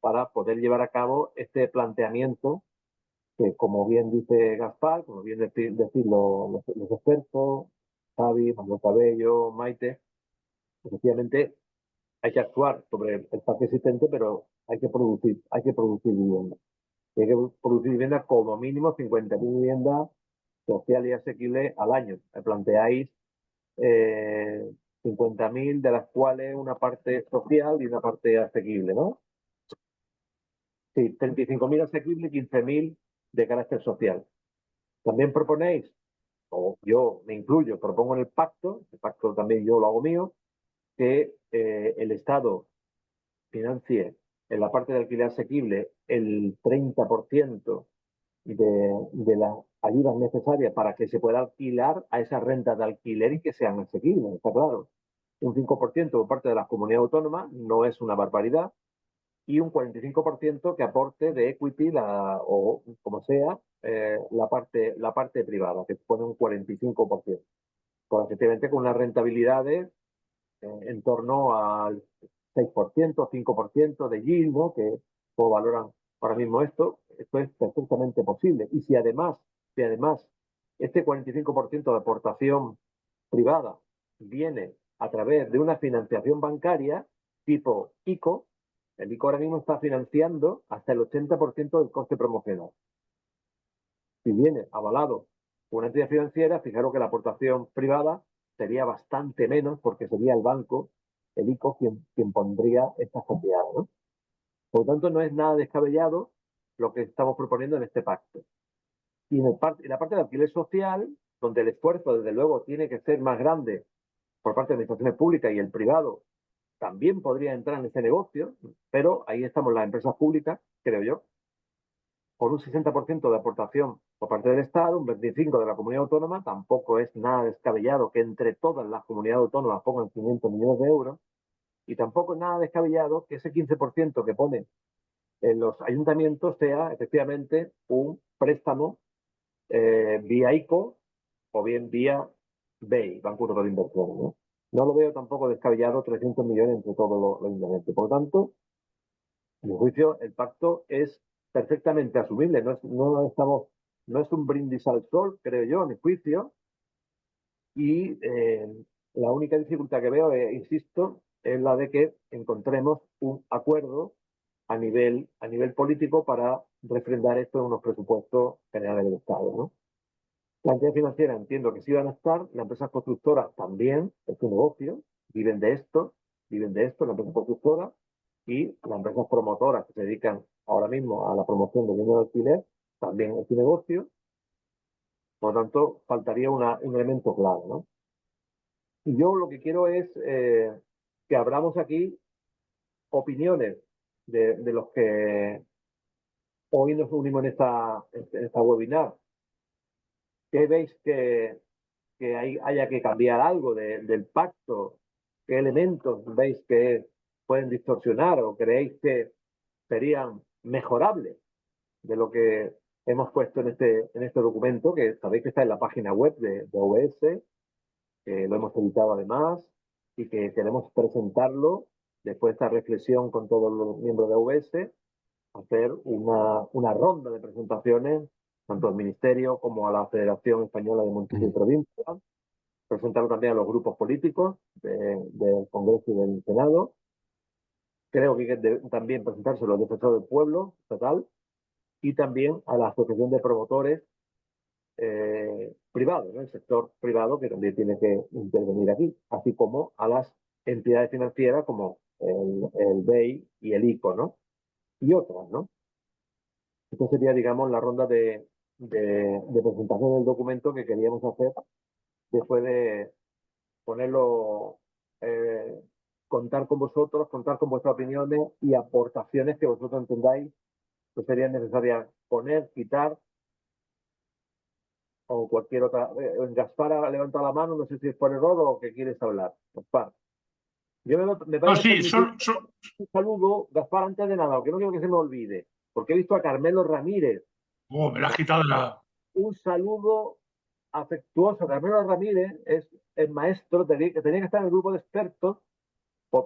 para poder llevar a cabo este planteamiento que, como bien dice Gaspar, como bien decir los expertos, Xavi, Manuel Cabello, Maite, efectivamente hay que actuar sobre el parque existente, pero hay que producir vivienda. Hay que producir vivienda como mínimo 50.000 viviendas sociales y asequibles al año. Me planteáis 50.000, de las cuales una parte social y una parte asequible, ¿no? Sí, 35.000 asequibles y 15.000 de carácter social. También proponéis, o yo me incluyo, propongo en el pacto también yo lo hago mío, que el Estado financie en la parte de alquiler asequible el 30% de las ayudas necesarias para que se pueda alquilar a esas rentas de alquiler y que sean asequibles, está claro. Un 5% por parte de las comunidades autónomas no es una barbaridad, y un 45% que aporte de equity o como sea la parte privada, que supone un 45%. Pues efectivamente con unas rentabilidades en torno al 6%, 5% de yield, ¿no? Que como valoran ahora mismo esto es perfectamente posible. Y si además este 45% de aportación privada viene a través de una financiación bancaria tipo ICO, el ICO ahora mismo está financiando hasta el 80% del coste promocional. Si viene avalado por una entidad financiera, fijaros que la aportación privada sería bastante menos, porque sería el banco, el ICO, quien pondría estas cantidades, ¿no? Por lo tanto, no es nada descabellado lo que estamos proponiendo en este pacto. Y en la parte de alquiler social, donde el esfuerzo, desde luego, tiene que ser más grande por parte de las administraciones públicas, y el privado también podría entrar en ese negocio, pero ahí estamos las empresas públicas, creo yo, con un 60% de aportación por parte del Estado, un 25% de la comunidad autónoma. Tampoco es nada descabellado que entre todas las comunidades autónomas pongan 500 millones de euros, y tampoco es nada descabellado que ese 15% que pone en los ayuntamientos sea efectivamente un préstamo vía ICO o bien vía BEI, Banco Europeo de Inversiones, ¿no? No lo veo tampoco descabellado 300 millones entre todos los ayuntamientos. Por lo tanto, a mi juicio, el pacto es perfectamente asumible. No es un brindis al sol, creo yo, a mi juicio. Y la única dificultad que veo, insisto, es la de que encontremos un acuerdo a nivel político para refrendar esto en unos presupuestos generales del Estado, ¿no? La entidad financiera entiendo que sí van a estar, las empresas constructoras también, es su negocio, viven de esto, las empresas constructoras, y las empresas promotoras que se dedican ahora mismo a la promoción de vivienda de alquiler, también es su negocio. Por lo tanto, faltaría un elemento clave, ¿no? Y yo lo que quiero es que abramos aquí opiniones de los que hoy nos unimos en esta webinar. ¿Qué veis que haya que cambiar algo del pacto? ¿Qué elementos veis que pueden distorsionar o creéis que serían mejorables de lo que hemos puesto en este documento, que sabéis que está en la página web de OBS, que lo hemos editado además y que queremos presentarlo después de esta reflexión con todos los miembros de OBS, hacer una ronda de presentaciones tanto al Ministerio como a la Federación Española de Municipios y Provincias, presentarlo también a los grupos políticos del Congreso y del Senado. Creo que hay que también presentárselo al Defensor del Pueblo estatal y también a la Asociación de Promotores privados, ¿no? El sector privado, que también tiene que intervenir aquí, así como a las entidades financieras como el BEI y el ICO, ¿no? Y otras, ¿no? Esto sería, digamos, la ronda de presentación del documento que queríamos hacer después de ponerlo contar con vosotros, contar con vuestras opiniones y aportaciones que vosotros entendáis que serían necesarias poner, quitar o cualquier otra. Gaspar ha levantado la mano, no sé si es por error o que quieres hablar. Gaspar. Yo me No, vais a sí, permitir son, un saludo, Gaspar, antes de nada, que no quiero que se me olvide, porque he visto a Carmelo Ramírez. oh, me la has quitado de la... Un saludo afectuoso. Carmelo Ramírez es maestro, tenía que estar en el grupo de expertos,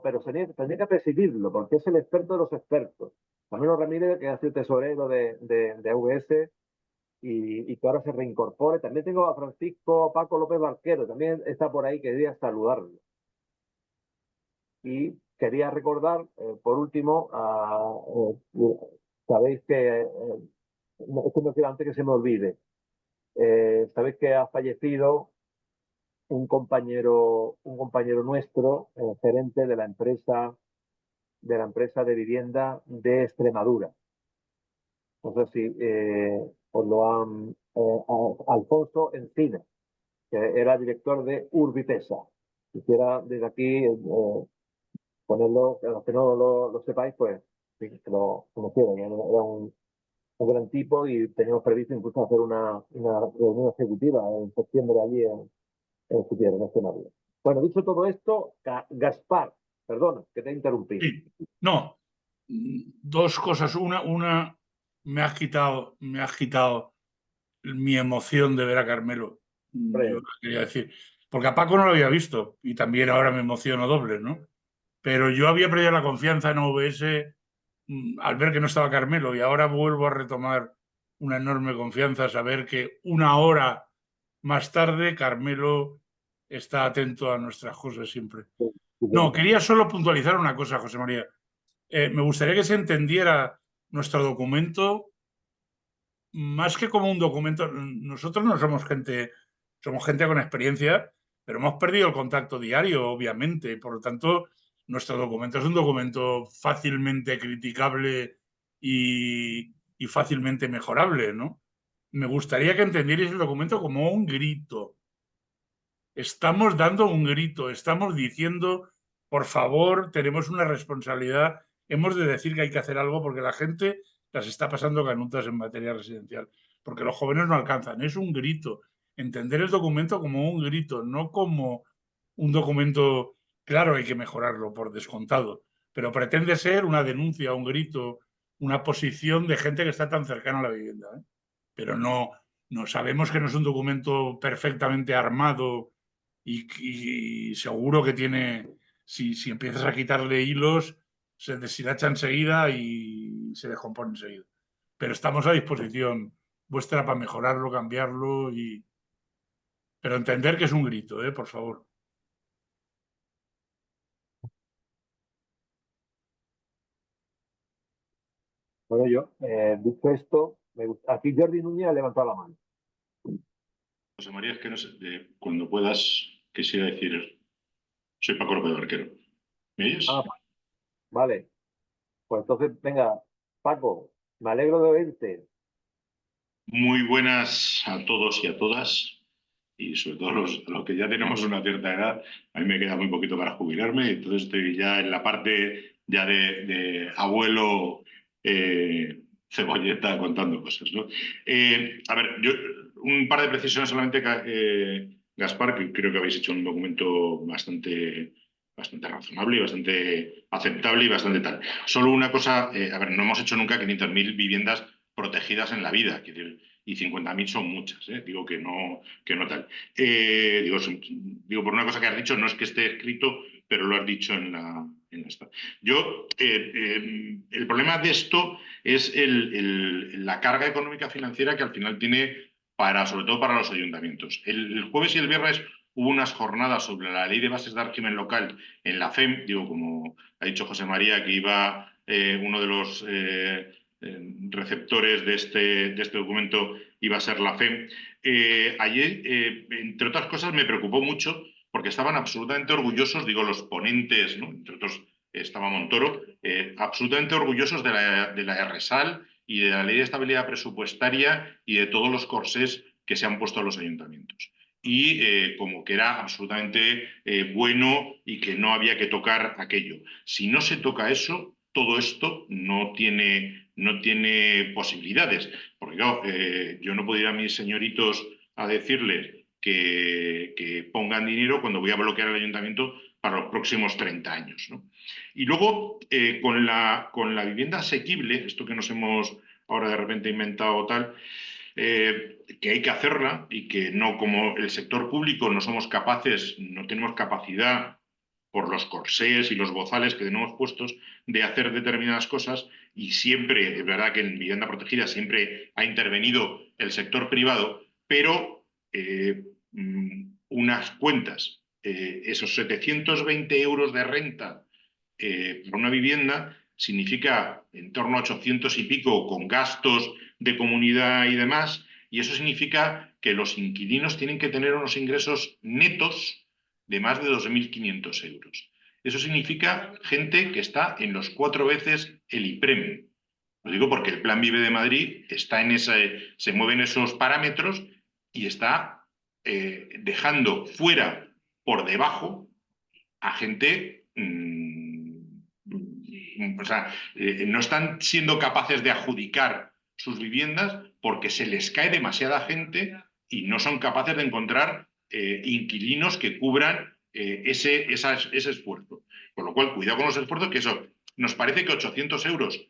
pero tenía que presidirlo, porque es el experto de los expertos. Carmelo Ramírez, que ha sido tesorero de AVS y que ahora se reincorpore. También tengo a Francisco Paco López Barquero, también está por ahí, quería saludarlo. Y quería recordar, por último, sabéis que, esto no quiero antes que se me olvide, sabéis que ha fallecido un compañero nuestro, gerente de la empresa de vivienda de Extremadura. No sé si os lo han... Alfonso Encina, que era director de Urbitesa. Quisiera desde aquí ponerlo, a los que no lo sepáis, pues que lo conocieran. Era un gran tipo y teníamos previsto incluso hacer una reunión ejecutiva en septiembre allí en su tierra, en Extremadura. Bueno, dicho todo esto, Gaspar, perdona, que te he interrumpido. Sí. No, dos cosas. Una me has quitado mi emoción de ver a Carmelo. Yo quería decir, porque a Paco no lo había visto y también ahora me emociono doble, ¿no? Pero yo había perdido la confianza en OBS al ver que no estaba Carmelo y ahora vuelvo a retomar una enorme confianza, a saber que una hora más tarde Carmelo está atento a nuestras cosas siempre. No, quería solo puntualizar una cosa, José María. Me gustaría que se entendiera nuestro documento más que como un documento. Nosotros no somos gente con experiencia, pero hemos perdido el contacto diario, obviamente. Por lo tanto, nuestro documento es un documento fácilmente criticable y fácilmente mejorable, ¿no? Me gustaría que entendierais el documento como un grito. Estamos dando un grito, estamos diciendo, por favor, tenemos una responsabilidad, hemos de decir que hay que hacer algo porque la gente las está pasando canutas en materia residencial, porque los jóvenes no alcanzan. Es un grito. Entender el documento como un grito, no como un documento, claro, hay que mejorarlo por descontado, pero pretende ser una denuncia, un grito, una posición de gente que está tan cercana a la vivienda, ¿eh? Pero no sabemos que no es un documento perfectamente armado y seguro que tiene, si empiezas a quitarle hilos, se deshilacha enseguida y se descompone enseguida. Pero estamos a disposición vuestra para mejorarlo, cambiarlo, pero entender que es un grito, por favor. Bueno, yo, dicho esto, aquí Jordi Núñez ha levantado la mano. José María, es que no sé, cuando puedas, quisiera decir, soy Paco López Barquero. ¿Me oyes? Ah, vale. Pues entonces, venga, Paco, me alegro de oírte. Muy buenas a todos y a todas, y sobre todo los que ya tenemos una cierta edad. A mí me queda muy poquito para jubilarme, entonces estoy ya en la parte ya de abuelo cebolleta contando cosas, ¿no? A ver, yo un par de precisiones solamente, Gaspar, que creo que habéis hecho un documento bastante razonable y bastante aceptable y bastante tal. Solo una cosa, a ver, no hemos hecho nunca 500.000 viviendas protegidas en la vida, y 50.000 son muchas, digo que no tal. Digo, por una cosa que has dicho, no es que esté escrito, pero lo has dicho en esta. Yo, el problema de esto es la carga económica financiera que al final tiene sobre todo para los ayuntamientos. El jueves y el viernes hubo unas jornadas sobre la ley de bases de régimen local en la FEM, digo, como ha dicho José María, que iba uno de los receptores de este documento iba a ser la FEM. Ayer, entre otras cosas, me preocupó mucho porque estaban absolutamente orgullosos, digo, los ponentes, ¿no? Entre otros estaba Montoro, absolutamente orgullosos de la RSAL y de la Ley de Estabilidad Presupuestaria y de todos los corsés que se han puesto a los ayuntamientos. y como que era absolutamente bueno y que no había que tocar aquello. Si no se toca eso, todo esto no tiene posibilidades. Porque claro, yo no puedo ir a mis señoritos a decirles que pongan dinero cuando voy a bloquear el ayuntamiento para los próximos 30 años, ¿no? Y luego, con la vivienda asequible, esto que nos hemos ahora de repente inventado tal, que hay que hacerla y que no, como el sector público no somos capaces, no tenemos capacidad por los corsés y los bozales que tenemos puestos de hacer determinadas cosas, y siempre, es verdad que en vivienda protegida siempre ha intervenido el sector privado, pero unas cuentas, esos 720 euros de renta para una vivienda significa en torno a 800 y pico con gastos de comunidad y demás, y eso significa que los inquilinos tienen que tener unos ingresos netos de más de 2.500 euros. Eso significa gente que está en los 4 veces el IPREM. Lo digo porque el Plan Vive de Madrid está se mueve en esos parámetros y está dejando fuera, por debajo, a gente... o sea, no están siendo capaces de adjudicar sus viviendas porque se les cae demasiada gente y no son capaces de encontrar inquilinos que cubran ese esfuerzo. Con lo cual, cuidado con los esfuerzos, que eso nos parece que 800 euros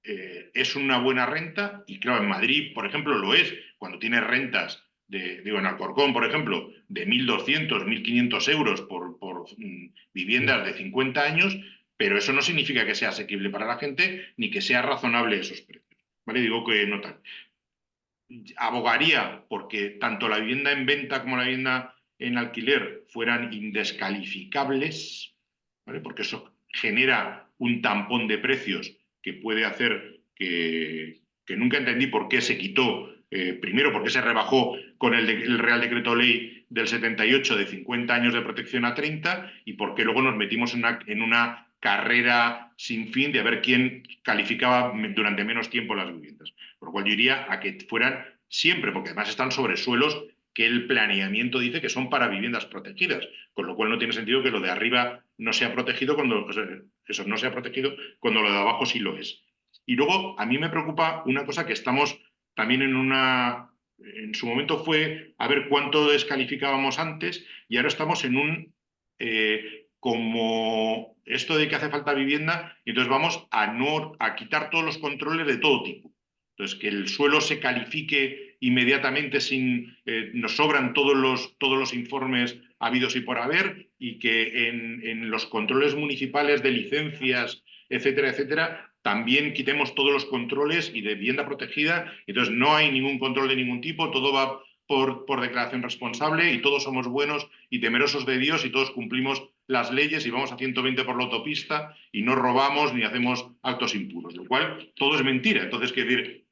es una buena renta, y claro, en Madrid, por ejemplo, lo es, cuando tienes rentas, en Alcorcón, por ejemplo, de 1.200, 1.500 euros por viviendas de 50 años, pero eso no significa que sea asequible para la gente ni que sea razonable esos precios. ¿Vale? Digo que no tal. Abogaría porque tanto la vivienda en venta como la vivienda en alquiler fueran indescalificables, ¿vale? Porque eso genera un tampón de precios que puede hacer que nunca entendí por qué se quitó, primero porque se rebajó con el Real Decreto Ley del 78 de 50 años de protección a 30, y por qué luego nos metimos en una carrera sin fin de a ver quién calificaba durante menos tiempo las viviendas. Por lo cual yo iría a que fueran siempre, porque además están sobre suelos que el planeamiento dice que son para viviendas protegidas, con lo cual no tiene sentido que lo de arriba no sea protegido cuando, o sea, eso no sea protegido cuando lo de abajo sí lo es. Y luego a mí me preocupa una cosa, que estamos también en su momento fue a ver cuánto descalificábamos antes, y ahora estamos en un como esto de que hace falta vivienda, y entonces vamos a quitar todos los controles de todo tipo. Entonces, que el suelo se califique inmediatamente nos sobran todos los informes habidos y por haber, y que en los controles municipales de licencias, etcétera, etcétera, también quitemos todos los controles y de vivienda protegida. Entonces, no hay ningún control de ningún tipo, todo va por declaración responsable y todos somos buenos y temerosos de Dios y todos cumplimos las leyes y vamos a 120 por la autopista y no robamos ni hacemos actos impuros, lo cual todo es mentira. Entonces, quiero decir,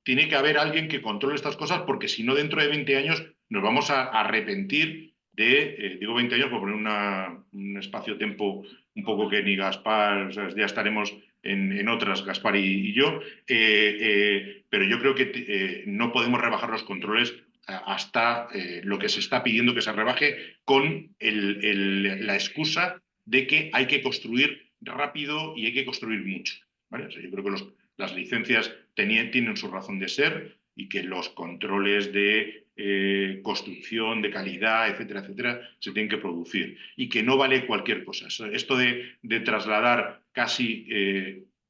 tiene que haber alguien que controle estas cosas, porque si no, dentro de 20 años nos vamos a arrepentir de, digo 20 años por poner un espacio-tiempo un poco que ni Gaspar, o sea, ya estaremos en otras, Gaspar y yo, pero yo creo que no podemos rebajar los controles hasta lo que se está pidiendo que se rebaje, con la excusa de que hay que construir rápido y hay que construir mucho, ¿vale? O sea, yo creo que las licencias tienen su razón de ser, y que los controles de construcción, de calidad, etcétera, etcétera, se tienen que producir, y que no vale cualquier cosa. Esto de trasladar casi...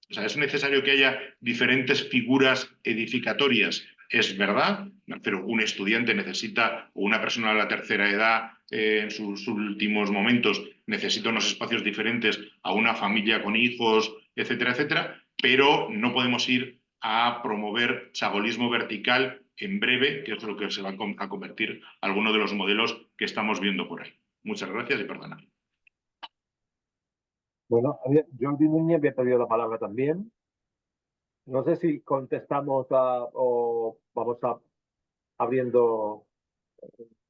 o sea, es necesario que haya diferentes figuras edificatorias, es verdad, pero un estudiante necesita, o una persona de la tercera edad en sus últimos momentos, necesita unos espacios diferentes a una familia con hijos, etcétera, etcétera, pero no podemos ir a promover chabolismo vertical en breve, que es lo que se va a convertir alguno de los modelos que estamos viendo por ahí. Muchas gracias y perdonad. Bueno, Jordi Núñez había pedido la palabra también. No sé si contestamos o vamos abriendo.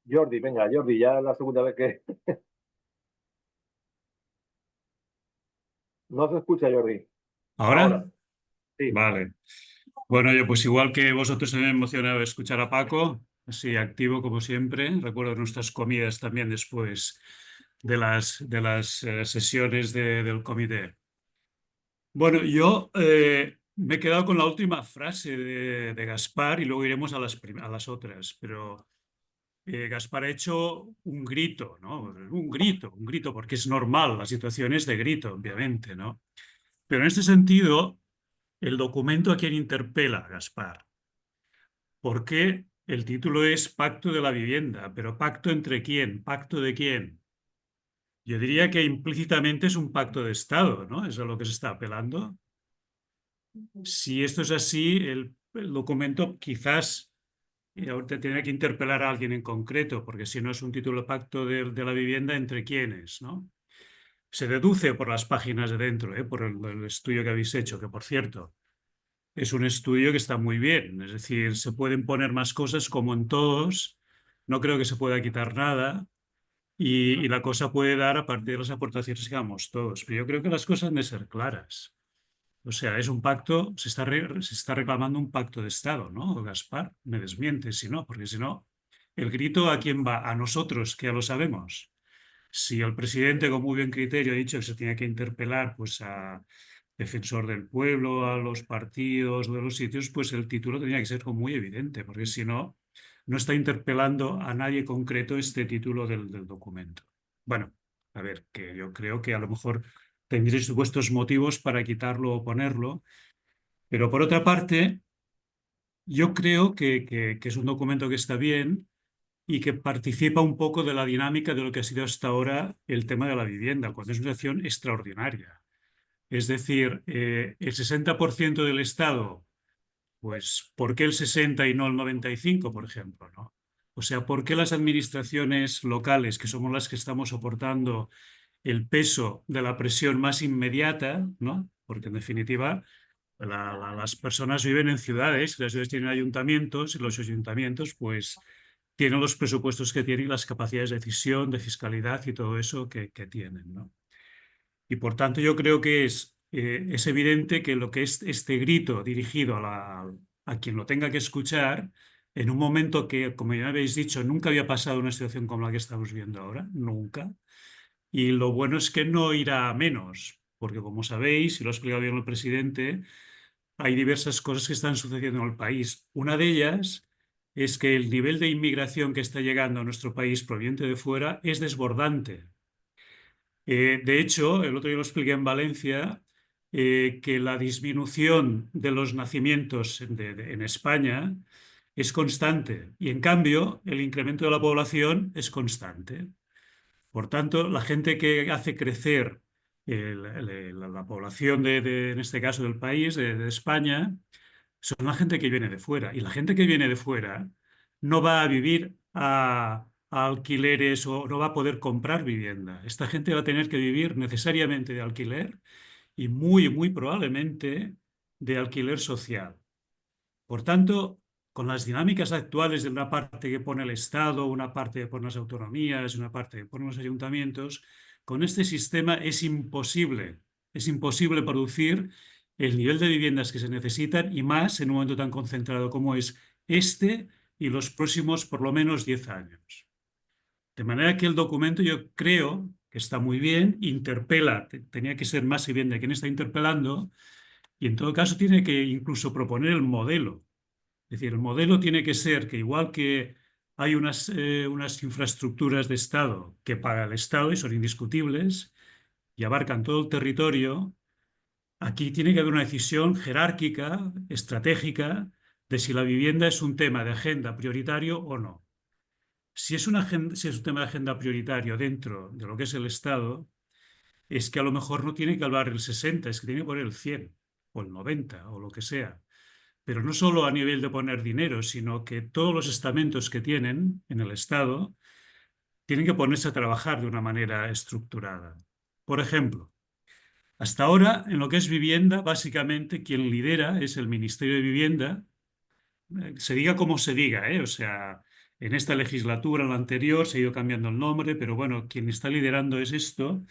Jordi, venga, Jordi, ya es la segunda vez que... No se escucha, Jordi. ¿Ahora? Sí. Vale. Bueno, yo pues igual que vosotros me he emocionado de escuchar a Paco, así activo como siempre. Recuerdo nuestras comidas también después de las sesiones del comité. Bueno, yo me he quedado con la última frase de Gaspar y luego iremos a las otras, pero Gaspar ha hecho un grito, ¿no? Un grito, porque es normal, la situación es de grito, obviamente, ¿no? Pero en este sentido, el documento a quien interpela, Gaspar, porque el título es Pacto de la Vivienda, pero ¿pacto entre quién? ¿Pacto de quién? Yo diría que implícitamente es un pacto de Estado, ¿no? Eso es a lo que se está apelando. Si esto es así, el documento quizás ahorita tendría que interpelar a alguien en concreto, porque si no es un título pacto de la vivienda, ¿entre quiénes, no? Se deduce por las páginas de dentro, por el estudio que habéis hecho, que por cierto, es un estudio que está muy bien. Es decir, se pueden poner más cosas como en todos, no creo que se pueda quitar nada y la cosa puede dar a partir de las aportaciones que hagamos todos. Pero yo creo que las cosas han de ser claras. O sea, es un pacto, se está reclamando un pacto de Estado, ¿no? Gaspar, me desmiente si no, porque si no, el grito ¿a quién va? A nosotros, que ya lo sabemos. Si el presidente, con muy buen criterio, ha dicho que se tiene que interpelar pues, a defensor del pueblo, a los partidos de los sitios, pues el título tenía que ser como muy evidente, porque si no, no está interpelando a nadie concreto este título del documento. Bueno, a ver, que yo creo que a lo mejor tendréis vuestros motivos para quitarlo o ponerlo, pero por otra parte, yo creo que es un documento que está bien y que participa un poco de la dinámica de lo que ha sido hasta ahora el tema de la vivienda, cuando es una situación extraordinaria. Es decir, el 60% del Estado, pues, ¿por qué el 60 y no el 95, por ejemplo, ¿no? O sea, ¿por qué las administraciones locales, que somos las que estamos soportando el peso de la presión más inmediata, ¿no? Porque en definitiva las personas viven en ciudades, las ciudades tienen ayuntamientos y los ayuntamientos pues tienen los presupuestos que tienen y las capacidades de decisión, de fiscalidad y todo eso que tienen, ¿no? Y por tanto yo creo que es evidente que lo que es este grito dirigido a quien lo tenga que escuchar, en un momento que, como ya habéis dicho, nunca había pasado una situación como la que estamos viendo ahora, nunca. Y lo bueno es que no irá a menos, porque como sabéis, y lo ha explicado bien el presidente, hay diversas cosas que están sucediendo en el país. Una de ellas es que el nivel de inmigración que está llegando a nuestro país proveniente de fuera es desbordante. De hecho, el otro día lo expliqué en Valencia, que la disminución de los nacimientos en España es constante y en cambio el incremento de la población es constante. Por tanto, la gente que hace crecer la población en este caso del país, de España, son la gente que viene de fuera. Y la gente que viene de fuera no va a vivir a alquileres o no va a poder comprar vivienda. Esta gente va a tener que vivir necesariamente de alquiler y muy, muy probablemente de alquiler social. Por tanto, con las dinámicas actuales de una parte que pone el Estado, una parte que pone las autonomías, una parte que pone los ayuntamientos, con este sistema es imposible producir el nivel de viviendas que se necesitan y más en un momento tan concentrado como es este y los próximos por lo menos 10 años. De manera que el documento yo creo que está muy bien, interpela, tenía que ser más evidente quién está interpelando y en todo caso tiene que incluso proponer el modelo. Es decir, el modelo tiene que ser que igual que hay unas infraestructuras de Estado que paga el Estado y son indiscutibles y abarcan todo el territorio, aquí tiene que haber una decisión jerárquica, estratégica, de si la vivienda es un tema de agenda prioritario o no. Si es un tema de agenda prioritario dentro de lo que es el Estado, es que a lo mejor no tiene que hablar el 60, es que tiene que poner el 100 o el 90 o lo que sea. Pero no solo a nivel de poner dinero, sino que todos los estamentos que tienen en el Estado tienen que ponerse a trabajar de una manera estructurada. Por ejemplo, hasta ahora, en lo que es vivienda, básicamente quien lidera es el Ministerio de Vivienda, se diga como se diga, o sea, en esta legislatura, en la anterior, se ha ido cambiando el nombre, pero bueno, quien está liderando es esto,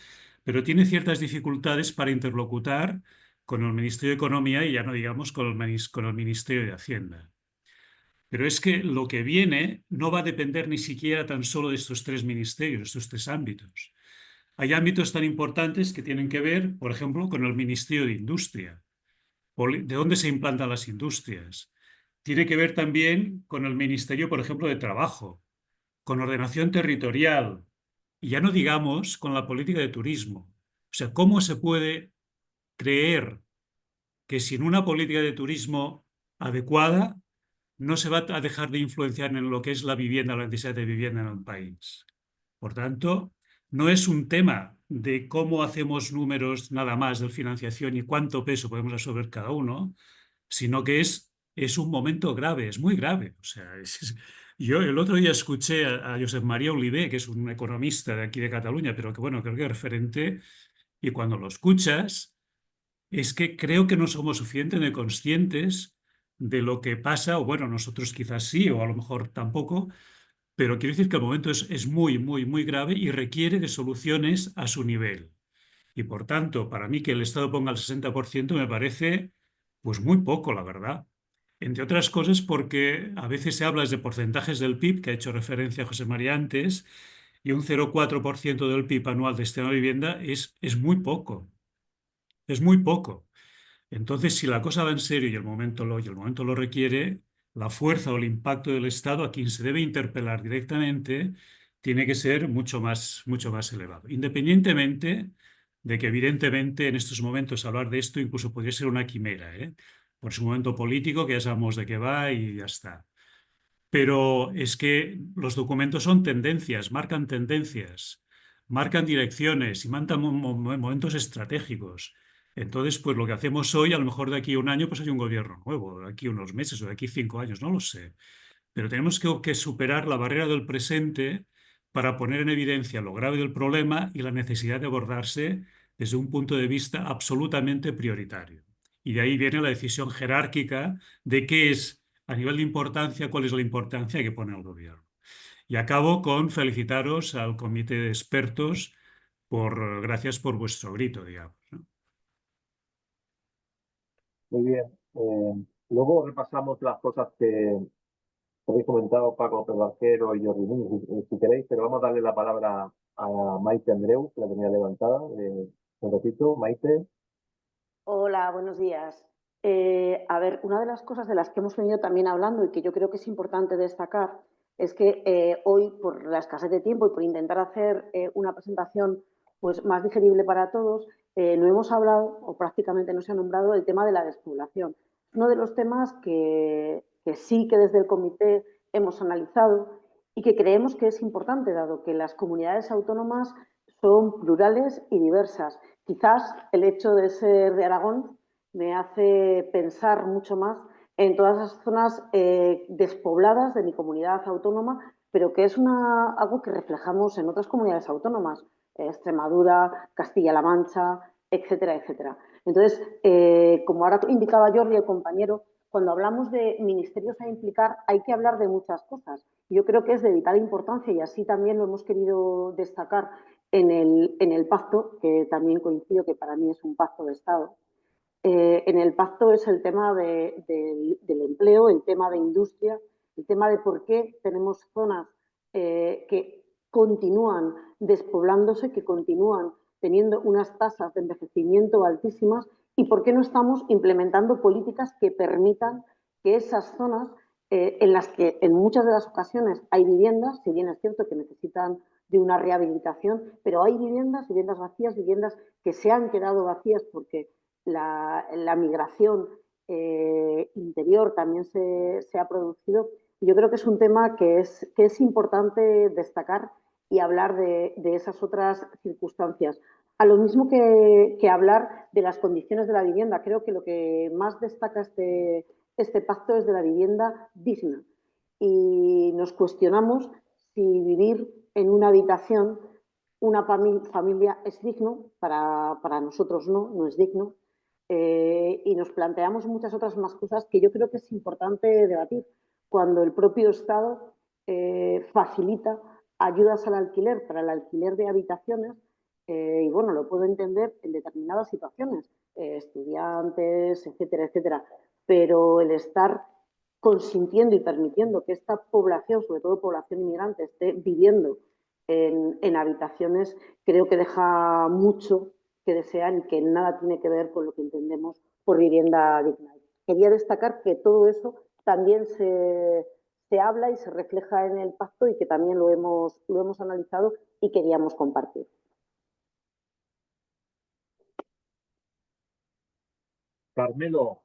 pero tiene ciertas dificultades para interlocutar con el Ministerio de Economía y ya no digamos con el Ministerio de Hacienda. Pero es que lo que viene no va a depender ni siquiera tan solo de estos tres ministerios, estos tres ámbitos. Hay ámbitos tan importantes que tienen que ver, por ejemplo, con el Ministerio de Industria. ¿De dónde se implantan las industrias? Tiene que ver también con el Ministerio, por ejemplo, de Trabajo, con ordenación territorial, y ya no digamos con la política de turismo. O sea, ¿cómo se puede creer que sin una política de turismo adecuada no se va a dejar de influenciar en lo que es la vivienda, la necesidad de vivienda en el país? Por tanto, no es un tema de cómo hacemos números nada más de financiación y cuánto peso podemos absorber cada uno, sino que es un momento grave, es muy grave. O sea, yo el otro día escuché a Josep María Olivé, que es un economista de aquí de Cataluña, pero que bueno, creo que es referente, y cuando lo escuchas, es que creo que no somos suficientemente conscientes de lo que pasa, o bueno, nosotros quizás sí, o a lo mejor tampoco, pero quiero decir que el momento es muy, muy, muy grave y requiere de soluciones a su nivel. Y por tanto, para mí que el Estado ponga el 60% me parece pues muy poco, la verdad. Entre otras cosas porque a veces se habla de porcentajes del PIB, que ha hecho referencia José María antes, y un 0,4% del PIB anual destinado a vivienda es muy poco. Es muy poco. Entonces, si la cosa va en serio y el momento lo requiere, la fuerza o el impacto del Estado a quien se debe interpelar directamente tiene que ser mucho más elevado. Independientemente de que, evidentemente, en estos momentos hablar de esto incluso podría ser una quimera, ¿eh? Por su momento político, que ya sabemos de qué va y ya está. Pero es que los documentos son tendencias, marcan direcciones y marcan momentos estratégicos. Entonces, pues lo que hacemos hoy, a lo mejor de aquí a un año, pues hay un gobierno nuevo, de aquí a unos meses o de aquí 5 años, no lo sé. Pero tenemos que superar la barrera del presente para poner en evidencia lo grave del problema y la necesidad de abordarse desde un punto de vista absolutamente prioritario. Y de ahí viene la decisión jerárquica de qué es, a nivel de importancia, cuál es la importancia que pone el gobierno. Y acabo con felicitaros al comité de expertos gracias por vuestro grito, digamos, ¿no? Muy bien. Luego repasamos las cosas que habéis comentado Paco Pedro y Jordi Núñez, si queréis, pero vamos a darle la palabra a Maite Andreu, que la tenía levantada. Un ratito, Maite. Hola, buenos días. A ver, una de las cosas de las que hemos venido también hablando y que yo creo que es importante destacar es que hoy, por la escasez de tiempo y por intentar hacer una presentación pues, más digerible para todos, no hemos hablado, o prácticamente no se ha nombrado, el tema de la despoblación. Uno de los temas que sí que desde el comité hemos analizado y que creemos que es importante, dado que las comunidades autónomas son plurales y diversas. Quizás el hecho de ser de Aragón me hace pensar mucho más en todas las zonas despobladas de mi comunidad autónoma, pero que es algo que reflejamos en otras comunidades autónomas, Extremadura, Castilla-La Mancha, etcétera, etcétera. Entonces, como ahora indicaba Jordi, el compañero, cuando hablamos de ministerios a implicar hay que hablar de muchas cosas. Yo creo que es de vital importancia y así también lo hemos querido destacar en el pacto, que también coincido que para mí es un pacto de Estado. En el pacto es el tema del empleo, el tema de industria, el tema de por qué tenemos zonas que continúan despoblándose, que continúan teniendo unas tasas de envejecimiento altísimas y por qué no estamos implementando políticas que permitan que esas zonas en las que en muchas de las ocasiones hay viviendas, si bien es cierto que necesitan de una rehabilitación, pero hay viviendas vacías, viviendas que se han quedado vacías porque la migración interior también se ha producido. Y yo creo que es un tema que es importante destacar y hablar de esas otras circunstancias. A lo mismo que hablar de las condiciones de la vivienda, creo que lo que más destaca este pacto es de la vivienda digna. Y nos cuestionamos si vivir en una habitación, una familia es digno, para nosotros no es digno, y nos planteamos muchas otras más cosas que yo creo que es importante debatir cuando el propio Estado facilita ayudas al alquiler para el alquiler de habitaciones y bueno, lo puedo entender en determinadas situaciones, estudiantes, etcétera, etcétera, pero el estar consintiendo y permitiendo que esta población, sobre todo población inmigrante, esté viviendo en habitaciones, creo que deja mucho que desear y que nada tiene que ver con lo que entendemos por vivienda digna. Quería destacar que todo eso también se habla y se refleja en el pacto y que también lo hemos analizado y queríamos compartir. Carmelo,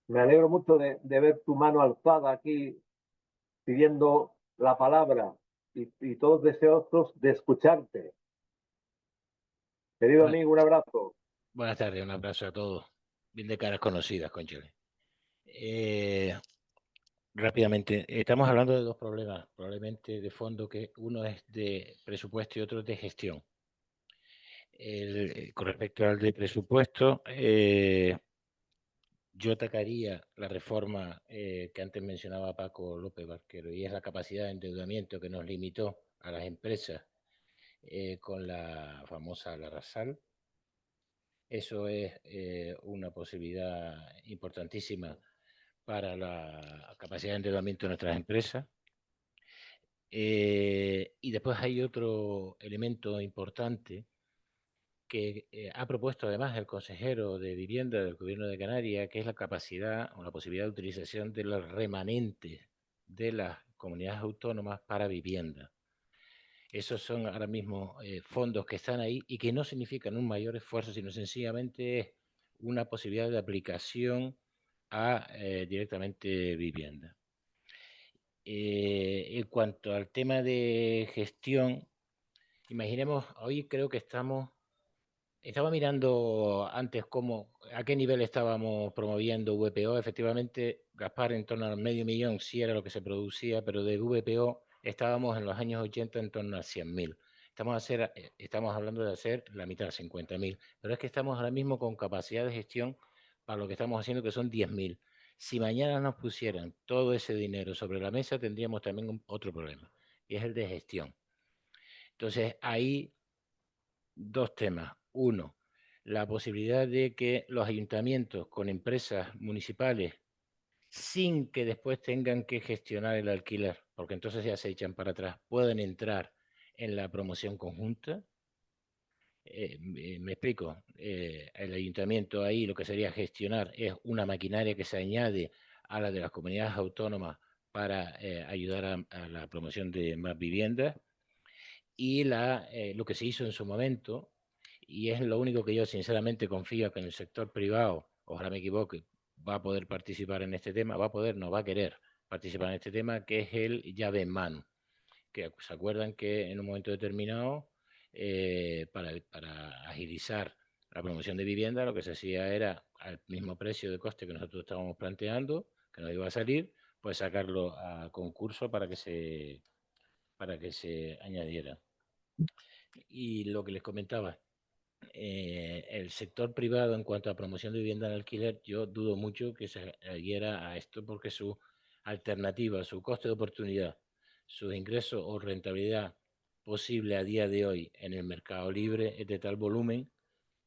me alegro mucho de ver tu mano alzada aquí pidiendo la palabra y todos deseosos de escucharte. Querido amigo, un abrazo. Buenas tardes, un abrazo a todos. Bien de caras conocidas, cónchale. Rápidamente, estamos hablando de dos problemas, probablemente de fondo, que uno es de presupuesto y otro de gestión. Con respecto al de presupuesto, yo atacaría la reforma que antes mencionaba Paco López Barquero, y es la capacidad de endeudamiento que nos limitó a las empresas con la famosa Larrasal. Eso es una posibilidad importantísima para la capacidad de endeudamiento de nuestras empresas. Y después hay otro elemento importante que ha propuesto además el consejero de Vivienda del Gobierno de Canarias, que es la capacidad o la posibilidad de utilización de los remanentes de las comunidades autónomas para vivienda. Esos son ahora mismo fondos que están ahí y que no significan un mayor esfuerzo, sino sencillamente es una posibilidad de aplicación a directamente vivienda. En cuanto al tema de gestión, imaginemos, hoy creo que estaba mirando antes a qué nivel estábamos promoviendo VPO. Efectivamente, Gaspar, en torno al 500.000 sí era lo que se producía, pero de VPO estábamos en los años 80 en torno a 100.000. Estamos hablando de hacer la mitad, 50.000, pero es que estamos ahora mismo con capacidad de gestión para lo que estamos haciendo, que son 10.000. Si mañana nos pusieran todo ese dinero sobre la mesa, tendríamos también otro problema, y es el de gestión. Entonces, ahí dos temas. Uno, la posibilidad de que los ayuntamientos con empresas municipales, sin que después tengan que gestionar el alquiler, porque entonces ya se echan para atrás, puedan entrar en la promoción conjunta. Me explico, el ayuntamiento ahí lo que sería gestionar es una maquinaria que se añade a la de las comunidades autónomas para ayudar a la promoción de más viviendas. Y lo que se hizo en su momento, y es lo único que yo sinceramente confío que en el sector privado, ojalá me equivoque, va a poder participar en este tema, no va a querer participar en este tema, que es el llave en mano. Que se acuerdan que en un momento determinado, para agilizar la promoción de vivienda, lo que se hacía era, al mismo precio de coste que nosotros estábamos planteando, que nos iba a salir, pues sacarlo a concurso para que se añadiera. Y lo que les comentaba, el sector privado en cuanto a promoción de vivienda en alquiler, yo dudo mucho que se adhiera a esto, porque su alternativa, su coste de oportunidad, sus ingresos o rentabilidad posible a día de hoy en el mercado libre es de tal volumen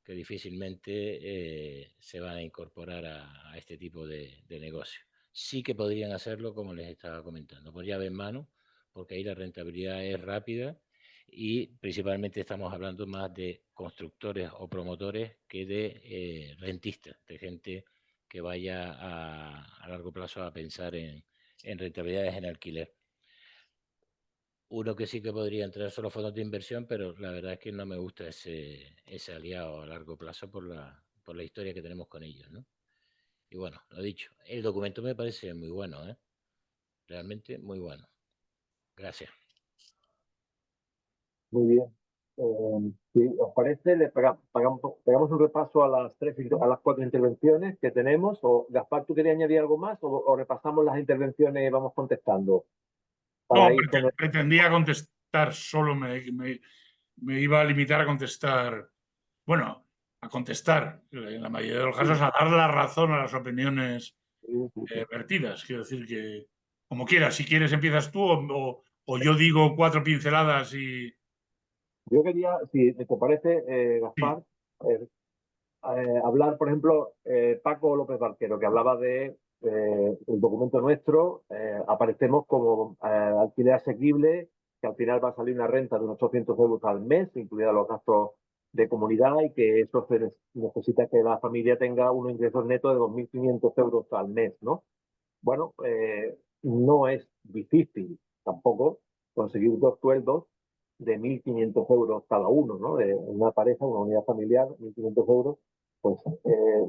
que difícilmente se van a incorporar a este tipo de negocio. Sí que podrían hacerlo, como les estaba comentando, por llave en mano, porque ahí la rentabilidad es rápida y principalmente estamos hablando más de constructores o promotores que de rentistas, de gente que vaya a largo plazo a pensar en rentabilidades en alquiler. Uno que sí que podría entrar son los fondos de inversión, pero la verdad es que no me gusta ese aliado a largo plazo por la historia que tenemos con ellos, ¿no? Y bueno, lo dicho, el documento me parece muy bueno, ¿eh? Realmente muy bueno. Gracias. Muy bien. Si os parece, pegamos un repaso a las 4 intervenciones que tenemos. O Gaspar, ¿tú querías añadir algo más o repasamos las intervenciones y vamos contestando? No, pretendía contestar, solo me iba a limitar a contestar, bueno, a contestar, en la mayoría de los casos, a dar la razón a las opiniones vertidas. Quiero decir que, como quieras, si quieres empiezas tú o yo digo 4 pinceladas y... Yo quería, si te parece, Gaspar, hablar, por ejemplo, Paco López Barquero, que hablaba de el documento nuestro aparecemos como alquiler asequible, que al final va a salir una renta de unos 800 euros al mes, incluida los gastos de comunidad, y que eso necesita que la familia tenga unos ingresos netos de 2.500 euros al mes, ¿no? Bueno, no es difícil tampoco conseguir dos sueldos de 1.500 euros cada uno, ¿no? De una pareja, una unidad familiar, 1.500 euros, pues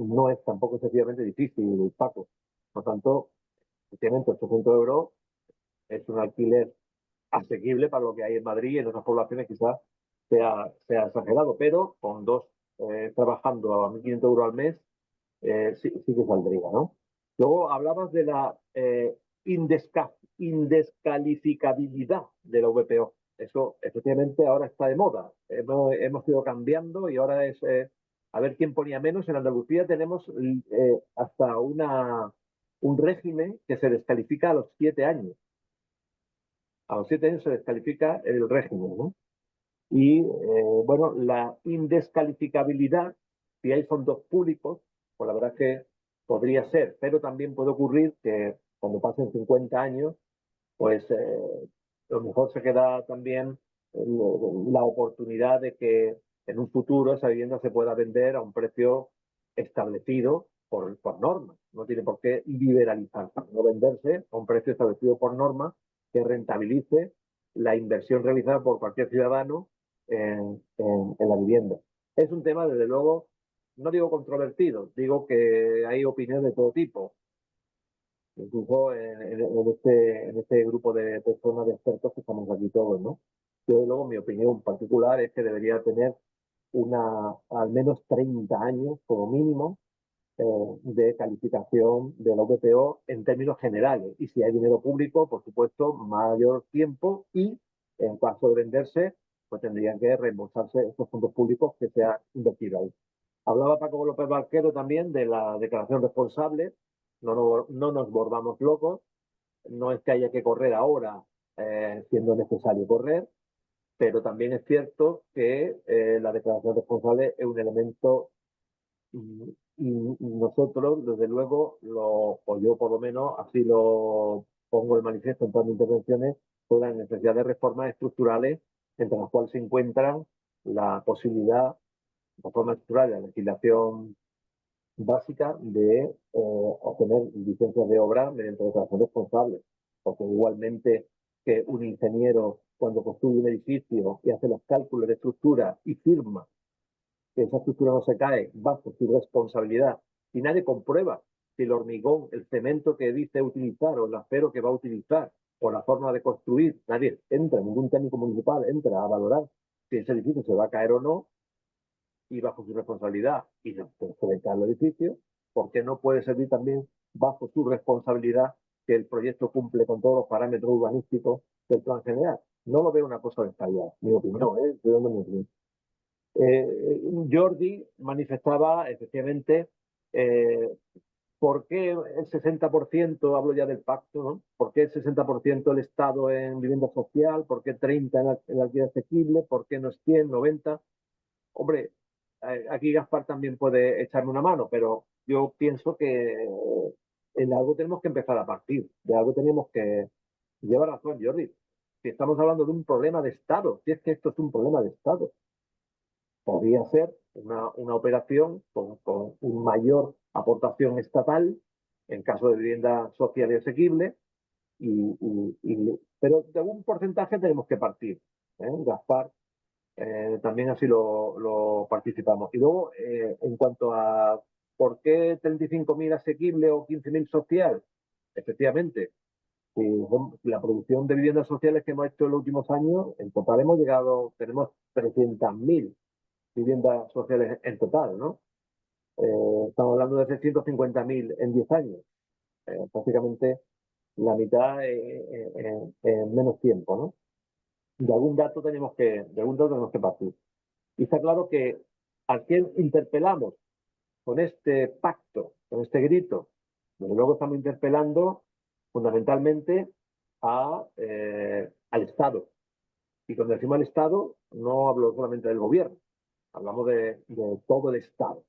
no es tampoco sencillamente difícil, Paco. Por tanto, efectivamente, 800 euros es un alquiler asequible para lo que hay en Madrid y en otras poblaciones quizás sea exagerado, pero con dos trabajando a 1.500 euros al mes sí que saldría, ¿no? Luego hablabas de la indescalificabilidad de la VPO. Eso efectivamente ahora está de moda. Hemos ido cambiando y ahora es a ver quién ponía menos. En Andalucía tenemos hasta un régimen que se descalifica a los 7 años. A los 7 años se descalifica el régimen, ¿no? Y bueno, la indescalificabilidad, si hay fondos públicos, pues la verdad es que podría ser, pero también puede ocurrir que cuando pasen 50 años, pues a lo mejor se queda también la oportunidad de que en un futuro esa vivienda se pueda vender a un precio establecido por norma. No tiene por qué liberalizarse, no venderse a un precio establecido por norma que rentabilice la inversión realizada por cualquier ciudadano en la vivienda. Es un tema, desde luego, no digo controvertido, digo que hay opiniones de todo tipo. Incluso en este grupo de personas, de expertos que estamos aquí todos, ¿no? Yo, luego, mi opinión particular es que debería tener al menos 30 años como mínimo de calificación de la VPO en términos generales. Y si hay dinero público, por supuesto, mayor tiempo, y en caso de venderse, pues tendrían que reembolsarse estos fondos públicos que se ha invertido ahí. Hablaba Paco López Barquero también de la declaración responsable. No nos volvamos locos. No es que haya que correr ahora siendo necesario correr, pero también es cierto que la declaración responsable es un elemento y nosotros, desde luego, o yo por lo menos, así lo pongo de manifiesto en todas mis intervenciones, sobre la necesidad de reformas estructurales, entre las cuales se encuentran la posibilidad, de forma estructural, de la legislación básica de obtener licencias de obra mediante declaración responsable, porque igualmente que un ingeniero, cuando construye un edificio y hace los cálculos de estructura y firma que esa estructura no se cae bajo su responsabilidad, y nadie comprueba si el hormigón, el cemento que dice utilizar o el acero que va a utilizar o la forma de construir, nadie entra, ningún técnico municipal entra a valorar si ese edificio se va a caer o no, y bajo su responsabilidad, y no puede caer el edificio, ¿por qué no puede servir también bajo su responsabilidad que el proyecto cumple con todos los parámetros urbanísticos del plan general? No lo veo una cosa descabellada, mi opinión, estoy dando mi opinión. Jordi manifestaba efectivamente por qué el 60%, hablo ya del pacto, ¿no? ¿Por qué el 60% el Estado en vivienda social? ¿Por qué 30% en alquiler asequible? ¿Por qué no es 100, 90? Hombre, aquí Gaspar también puede echarme una mano, pero yo pienso que en algo tenemos que empezar a partir, de algo tenemos que... Lleva razón, Jordi. Si estamos hablando de un problema de Estado, si es que esto es un problema de Estado, podría ser una operación con una mayor aportación estatal en caso de vivienda social y asequible, pero de algún porcentaje tenemos que partir. Gaspar, también así lo participamos. Y luego, en cuanto a por qué 35.000 asequible o 15.000 social, efectivamente, la producción de viviendas sociales que hemos hecho en los últimos años, en total tenemos 300.000 viviendas sociales en total, ¿no? Estamos hablando de 650.000 en 10 años, prácticamente la mitad en menos tiempo, ¿no? De algún dato tenemos que partir. Y está claro que a quien interpelamos con este pacto, con este grito, desde luego estamos interpelando fundamentalmente al Estado. Y cuando decimos al Estado, no hablo solamente del gobierno, hablamos de todo el Estado.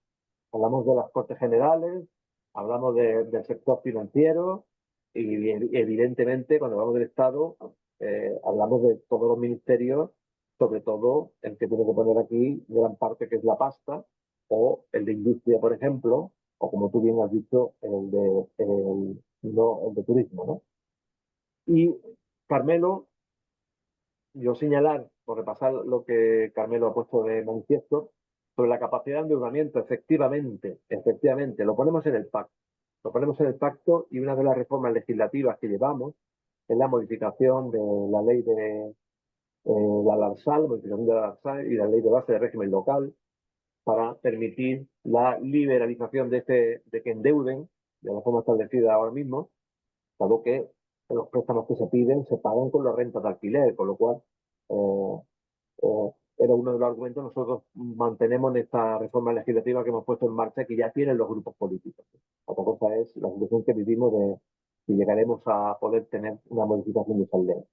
Hablamos de las Cortes Generales, hablamos del sector financiero y evidentemente cuando hablamos del Estado hablamos de todos los ministerios, sobre todo el que tiene que poner aquí gran parte que es la pasta, o el de industria, por ejemplo, o como tú bien has dicho, el de turismo, ¿no? Y Carmelo, yo señalar, por repasar lo que Carmelo ha puesto de manifiesto, sobre la capacidad de endeudamiento, efectivamente, lo ponemos en el pacto. Lo ponemos en el pacto y una de las reformas legislativas que llevamos es la modificación de la ley de la LARSAL, modificación de la LARSAL y la ley de base de régimen local para permitir la liberalización de que endeuden de la forma establecida ahora mismo, dado que los préstamos que se piden se pagan con las rentas de alquiler, con lo cual era uno de los argumentos. Nosotros mantenemos esta reforma legislativa que hemos puesto en marcha, que ya tienen los grupos políticos. Otra cosa es la situación que vivimos de si llegaremos a poder tener una modificación de esa ley.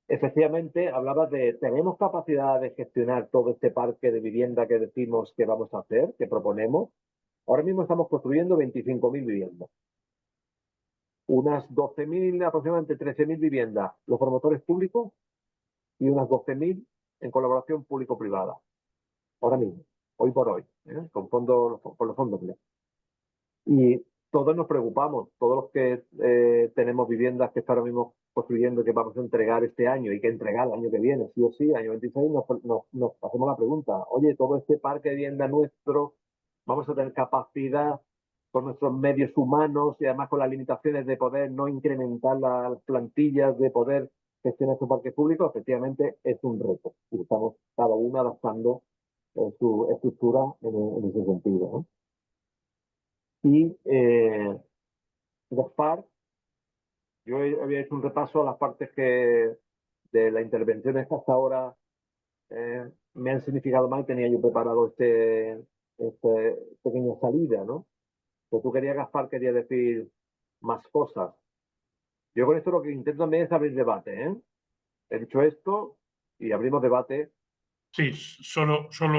Efectivamente, hablabas de, ¿tenemos capacidad de gestionar todo este parque de vivienda que decimos que vamos a hacer, que proponemos? Ahora mismo estamos construyendo 25.000 viviendas. Unas 12.000, aproximadamente 13.000 viviendas, los promotores públicos, y unas 12.000 en colaboración público-privada. Ahora mismo, hoy por hoy, con los fondos. Y todos nos preocupamos, todos los que tenemos viviendas que está ahora mismo construyendo, que vamos a entregar este año y que entregar el año que viene, sí o sí, año 26, nos hacemos la pregunta, oye, todo este parque de vivienda nuestro, vamos a tener capacidad con nuestros medios humanos y además con las limitaciones de poder no incrementar las plantillas, de poder gestionar su parque público. Efectivamente es un reto y estamos cada uno adaptando su estructura en ese sentido, ¿no? Y Gaspar, yo había hecho un repaso a las partes que de las intervenciones que hasta ahora me han significado mal. Tenía yo preparado esta pequeña salida, ¿no? Pero tú querías, Gaspar, quería decir más cosas. Yo con esto lo que intento también es abrir debate, ¿eh? He dicho esto y abrimos debate. Sí, solo 3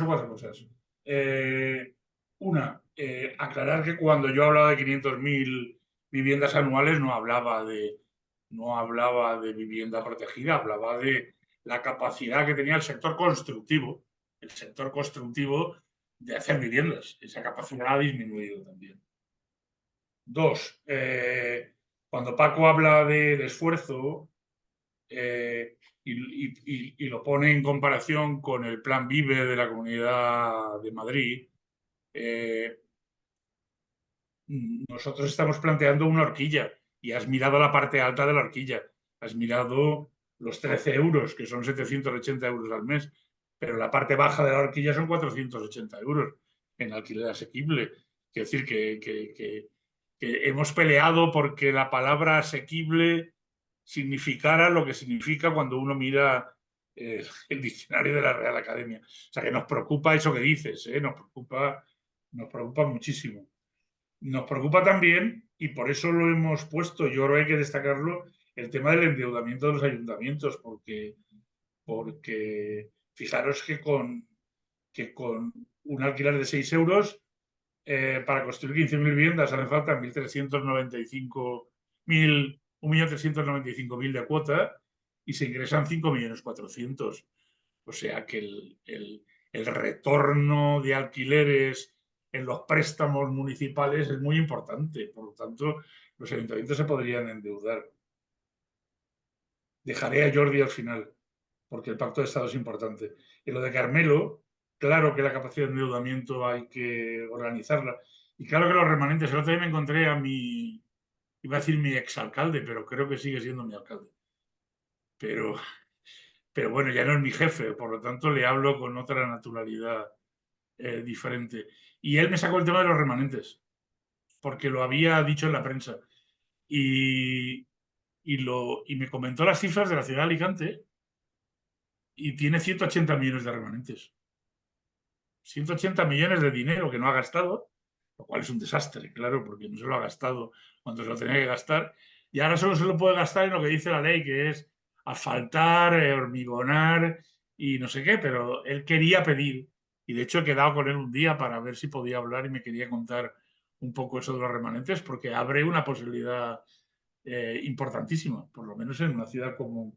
o 4 cosas. Una, aclarar que cuando yo hablaba de 500.000 viviendas anuales no hablaba de vivienda protegida, hablaba de la capacidad que tenía el sector constructivo de hacer viviendas. Esa capacidad ha disminuido también. 2, cuando Paco habla del esfuerzo y lo pone en comparación con el Plan Vive de la Comunidad de Madrid, nosotros estamos planteando una horquilla y has mirado la parte alta de la horquilla, has mirado los 13 euros, que son 780 euros al mes, pero la parte baja de la horquilla son 480 euros en alquiler asequible. Quiero decir que hemos peleado porque la palabra asequible significara lo que significa cuando uno mira el diccionario de la Real Academia. O sea, que nos preocupa eso que dices, nos preocupa muchísimo. Nos preocupa también, y por eso lo hemos puesto, yo creo que hay que destacarlo, el tema del endeudamiento de los ayuntamientos, porque fijaros que con un alquiler de 6 euros para construir 15.000 viviendas hace falta 1.395.000 de cuota y se ingresan 5.400.000. O sea que el retorno de alquileres en los préstamos municipales es muy importante. Por lo tanto, los ayuntamientos se podrían endeudar. Dejaré a Jordi al final, porque el pacto de Estado es importante. Y lo de Carmelo, claro que la capacidad de endeudamiento hay que organizarla. Y claro que los remanentes, el otro día me encontré a iba a decir mi exalcalde, pero creo que sigue siendo mi alcalde. Pero bueno, ya no es mi jefe, por lo tanto le hablo con otra naturalidad diferente. Y él me sacó el tema de los remanentes, porque lo había dicho en la prensa. Y me comentó las cifras de la ciudad de Alicante y tiene 180 millones de remanentes. 180 millones de dinero que no ha gastado, lo cual es un desastre, claro, porque no se lo ha gastado cuando se lo tenía que gastar. Y ahora solo se lo puede gastar en lo que dice la ley, que es asfaltar, hormigonar y no sé qué, pero él quería pedir Y de hecho he quedado con él un día para ver si podía hablar y me quería contar un poco eso de los remanentes, porque abre una posibilidad importantísima, por lo menos en una ciudad como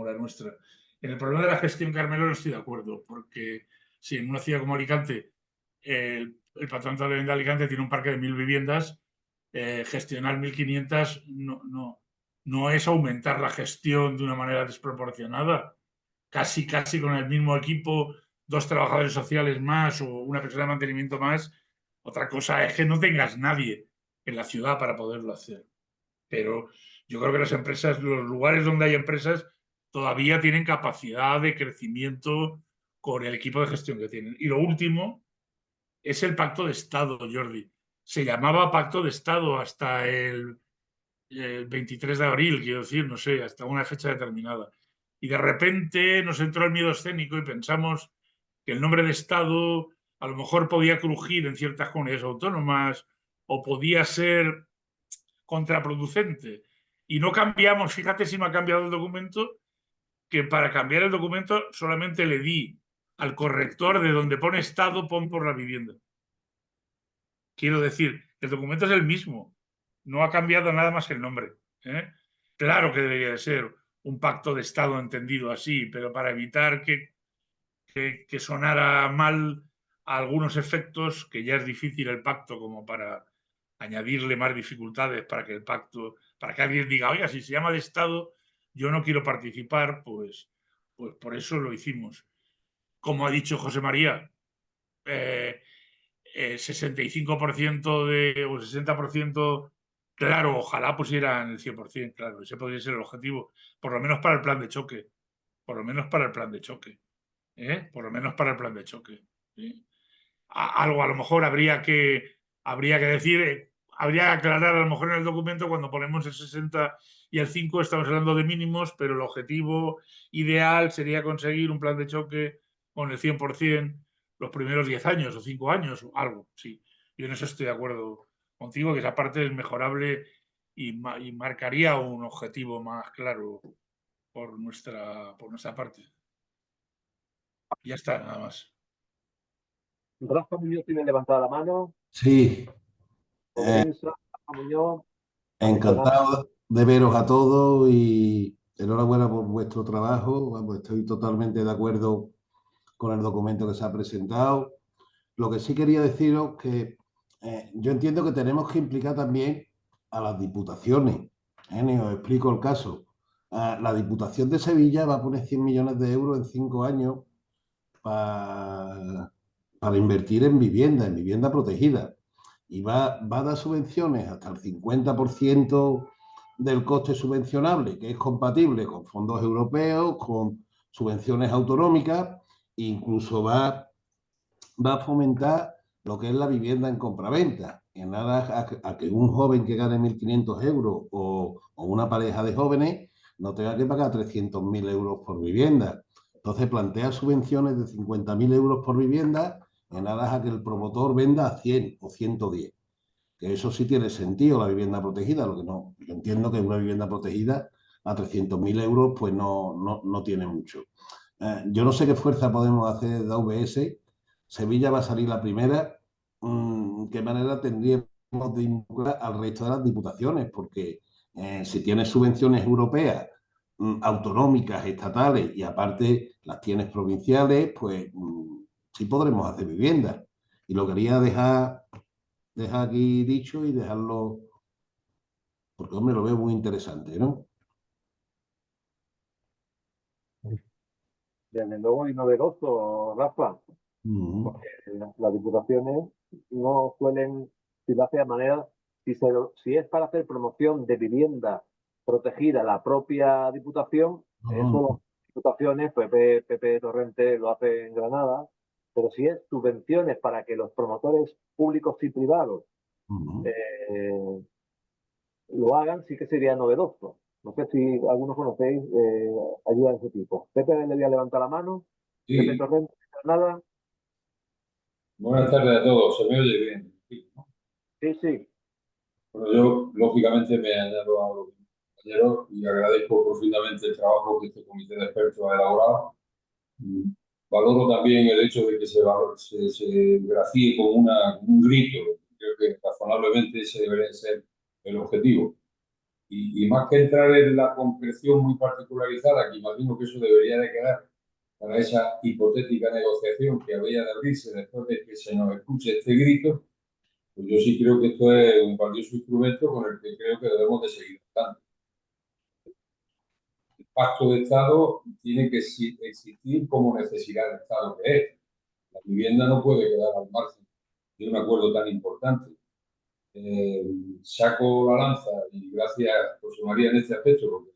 la nuestra. En el problema de la gestión, Carmelo, no estoy de acuerdo, porque si en una ciudad como Alicante el Patronato de Vivienda de Alicante tiene un parque de 1000 viviendas, gestionar 1500 no es aumentar la gestión de una manera desproporcionada. Casi con el mismo equipo, 2 trabajadores sociales más o una persona de mantenimiento más. Otra cosa es que no tengas nadie en la ciudad para poderlo hacer. Pero yo creo que las empresas, los lugares donde hay empresas, todavía tienen capacidad de crecimiento con el equipo de gestión que tienen. Y lo último es el Pacto de Estado, Jordi. Se llamaba Pacto de Estado hasta el 23 de abril, quiero decir, no sé, hasta una fecha determinada. Y de repente nos entró el miedo escénico y pensamos que el nombre de Estado a lo mejor podía crujir en ciertas comunidades autónomas o podía ser contraproducente. Y no cambiamos, fíjate si no ha cambiado el documento, que para cambiar el documento solamente le di al corrector de donde pone Estado, pon por la vivienda. Quiero decir, el documento es el mismo, no ha cambiado nada más que el nombre. Claro que debería de ser un pacto de Estado entendido así, pero para evitar que sonara mal a algunos efectos, que ya es difícil el pacto como para añadirle más dificultades para que el pacto, para que alguien diga, oiga, si se llama de Estado, yo no quiero participar, pues por eso lo hicimos. Como ha dicho José María, 65% o 60%, claro, ojalá pusieran el 100%, claro, ese podría ser el objetivo, por lo menos para el plan de choque, por lo menos para el plan de choque, por lo menos para el plan de choque. Algo a lo mejor habría que decir, habría que aclarar a lo mejor en el documento cuando ponemos el 60 y el 5 estamos hablando de mínimos, pero el objetivo ideal sería conseguir un plan de choque con el 100% los primeros 10 años o 5 años o algo, sí. Yo en eso estoy de acuerdo contigo, que esa parte es mejorable y marcaría un objetivo más claro por nuestra parte. Ya está, nada más. Rafa Muñoz tiene levantada la mano. Sí. Rafa Muñoz. Encantado de veros a todos y enhorabuena por vuestro trabajo. Vamos, estoy totalmente de acuerdo con el documento que se ha presentado. Lo que sí quería deciros que yo entiendo que tenemos que implicar también a las diputaciones. Os explico el caso. La Diputación de Sevilla va a poner 100 millones de euros en 5 años para invertir en vivienda protegida. Y va a dar subvenciones hasta el 50% del coste subvencionable, que es compatible con fondos europeos, con subvenciones autonómicas, e incluso va a fomentar lo que es la vivienda en compraventa, en nada a que un joven que gane 1.500 euros o una pareja de jóvenes no tenga que pagar 300.000 euros por vivienda. Entonces plantea subvenciones de 50.000 euros por vivienda en aras a que el promotor venda a 100 o 110. Que eso sí tiene sentido, la vivienda protegida. Lo que no, yo entiendo que una vivienda protegida a 300.000 euros pues no tiene mucho. Yo no sé qué fuerza podemos hacer de AVS. Sevilla va a salir la primera. ¿Qué manera tendríamos de involucrar al resto de las diputaciones? Porque si tienes subvenciones europeas, autonómicas, estatales y aparte las tienes provinciales, pues sí podremos hacer viviendas. Y lo quería dejar aquí dicho y dejarlo, porque hombre, lo veo muy interesante, ¿no? Desde luego y novedoso, Rafa, porque las diputaciones no suelen, si lo hace de manera, si es para hacer promoción de vivienda protegida la propia diputación, eso las diputaciones, PP Torrente lo hace en Granada, pero si es subvenciones para que los promotores públicos y privados lo hagan, sí que sería novedoso. No sé si algunos conocéis ayuda de ese tipo. Pepe le voy a levantar la mano. Sí. Pepe Torrente, nada. Buenas tardes a todos, se me oye bien. Sí, sí. Bueno, yo lógicamente me añado a los compañeros y agradezco profundamente el trabajo que este comité de expertos ha elaborado. Valoro también el hecho de que se grafíe como un grito. Creo que razonablemente ese debería ser el objetivo. Y más que entrar en la concreción muy particularizada, que imagino que eso debería de quedar para esa hipotética negociación que habría de abrirse después de que se nos escuche este grito, pues yo sí creo que esto es un valioso instrumento con el que creo que debemos de seguir tratando. El pacto de Estado tiene que existir como necesidad de Estado que es. La vivienda no puede quedar al margen de un acuerdo tan importante. Saco la lanza y gracias a José María en este aspecto, porque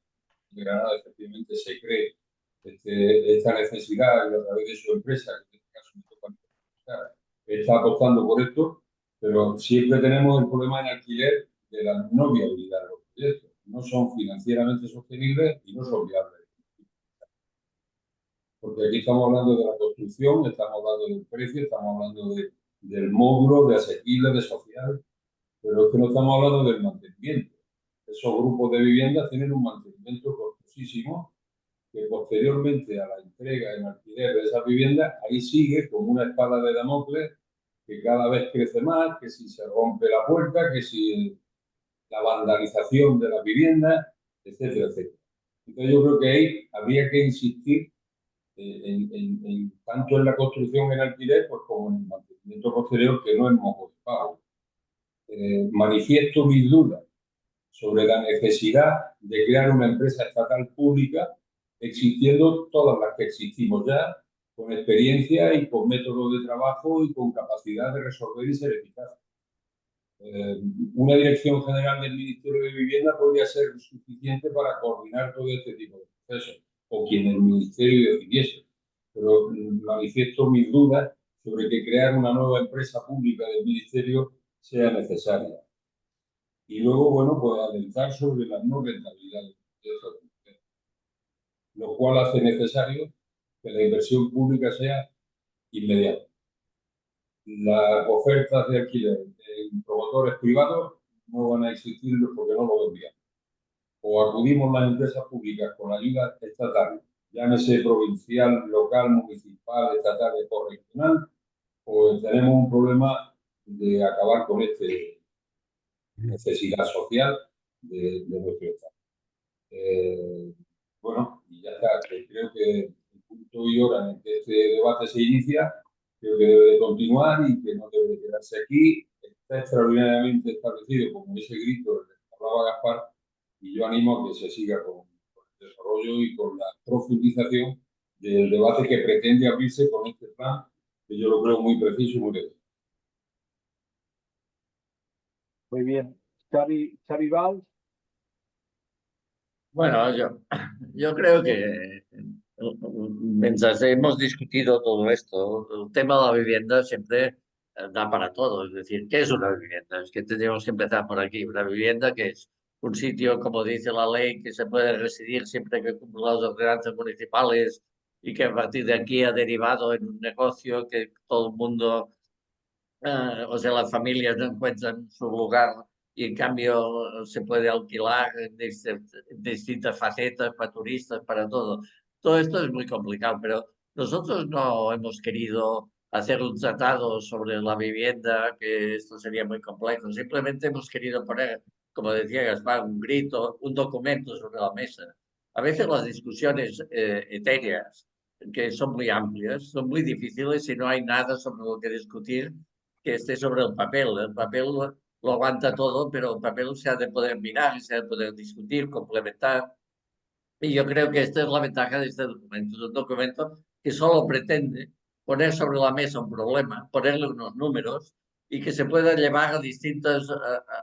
en Granada efectivamente se cree esta necesidad y a través de su empresa, que en este caso me toca, está apostando por esto, pero siempre tenemos el problema en alquiler de la no viabilidad de los proyectos. No son financieramente sostenibles y no son viables. Porque aquí estamos hablando de la construcción, estamos hablando del precio, estamos hablando del módulo, de asequible, de social, pero es que no estamos hablando del mantenimiento. Esos grupos de viviendas tienen un mantenimiento costosísimo que posteriormente a la entrega en alquiler de esas viviendas, ahí sigue como una espada de Damocles que cada vez crece más, que si se rompe la puerta, que si la vandalización de las viviendas, etcétera, etcétera. Entonces yo creo que ahí habría que insistir tanto en la construcción en alquiler pues como en el mantenimiento posterior, que no es moco de pago. Manifiesto mis dudas sobre la necesidad de crear una empresa estatal pública, existiendo todas las que existimos ya, con experiencia y con métodos de trabajo y con capacidad de resolver y ser eficaz. Una dirección general del Ministerio de Vivienda podría ser suficiente para coordinar todo este tipo de procesos, o quien el Ministerio decidiese. Pero manifiesto mis dudas sobre que crear una nueva empresa pública del Ministerio sea necesaria. Y luego, bueno, pues alentar sobre la no rentabilidad de estos proyectos, lo cual hace necesario que la inversión pública sea inmediata. Las ofertas de alquiler en promotores privados no van a existir porque no lo ven bien. O acudimos las empresas públicas con ayuda estatal, llámese provincial, local, municipal, estatal o regional, o tenemos un problema de acabar con esta necesidad social de nuestro Estado. Bueno, y ya está. Creo que el punto y hora en que este debate se inicia, creo que debe de continuar y que no debe de quedarse aquí. Está extraordinariamente establecido como ese grito del que hablaba Gaspar, y yo animo a que se siga con el desarrollo y con la profundización del debate que pretende abrirse con este plan, que yo lo creo muy preciso y muy necesario. Muy bien. Xavi Valls. Bueno, yo creo que mientras hemos discutido todo esto, el tema de la vivienda siempre da para todo. Es decir, ¿qué es una vivienda? Es que tenemos que empezar por aquí. Una vivienda que es un sitio, como dice la ley, que se puede residir siempre que cumpla las ordenanzas municipales y que a partir de aquí ha derivado en un negocio que todo el mundo, o sea, las familias no encuentran su lugar y en cambio se puede alquilar en distintas facetas para turistas, para todo. Todo esto es muy complicado, pero nosotros no hemos querido hacer un tratado sobre la vivienda, que esto sería muy complejo. Simplemente hemos querido poner, como decía Gaspar, un grito, un documento sobre la mesa. A veces las discusiones etéreas, que son muy amplias, son muy difíciles y no hay nada sobre lo que discutir que esté sobre el papel. El papel lo aguanta todo, pero el papel se ha de poder mirar y se ha de poder discutir, complementar. Y yo creo que esta es la ventaja de este documento. Es un documento que solo pretende poner sobre la mesa un problema, ponerle unos números y que se pueda llevar a distintas,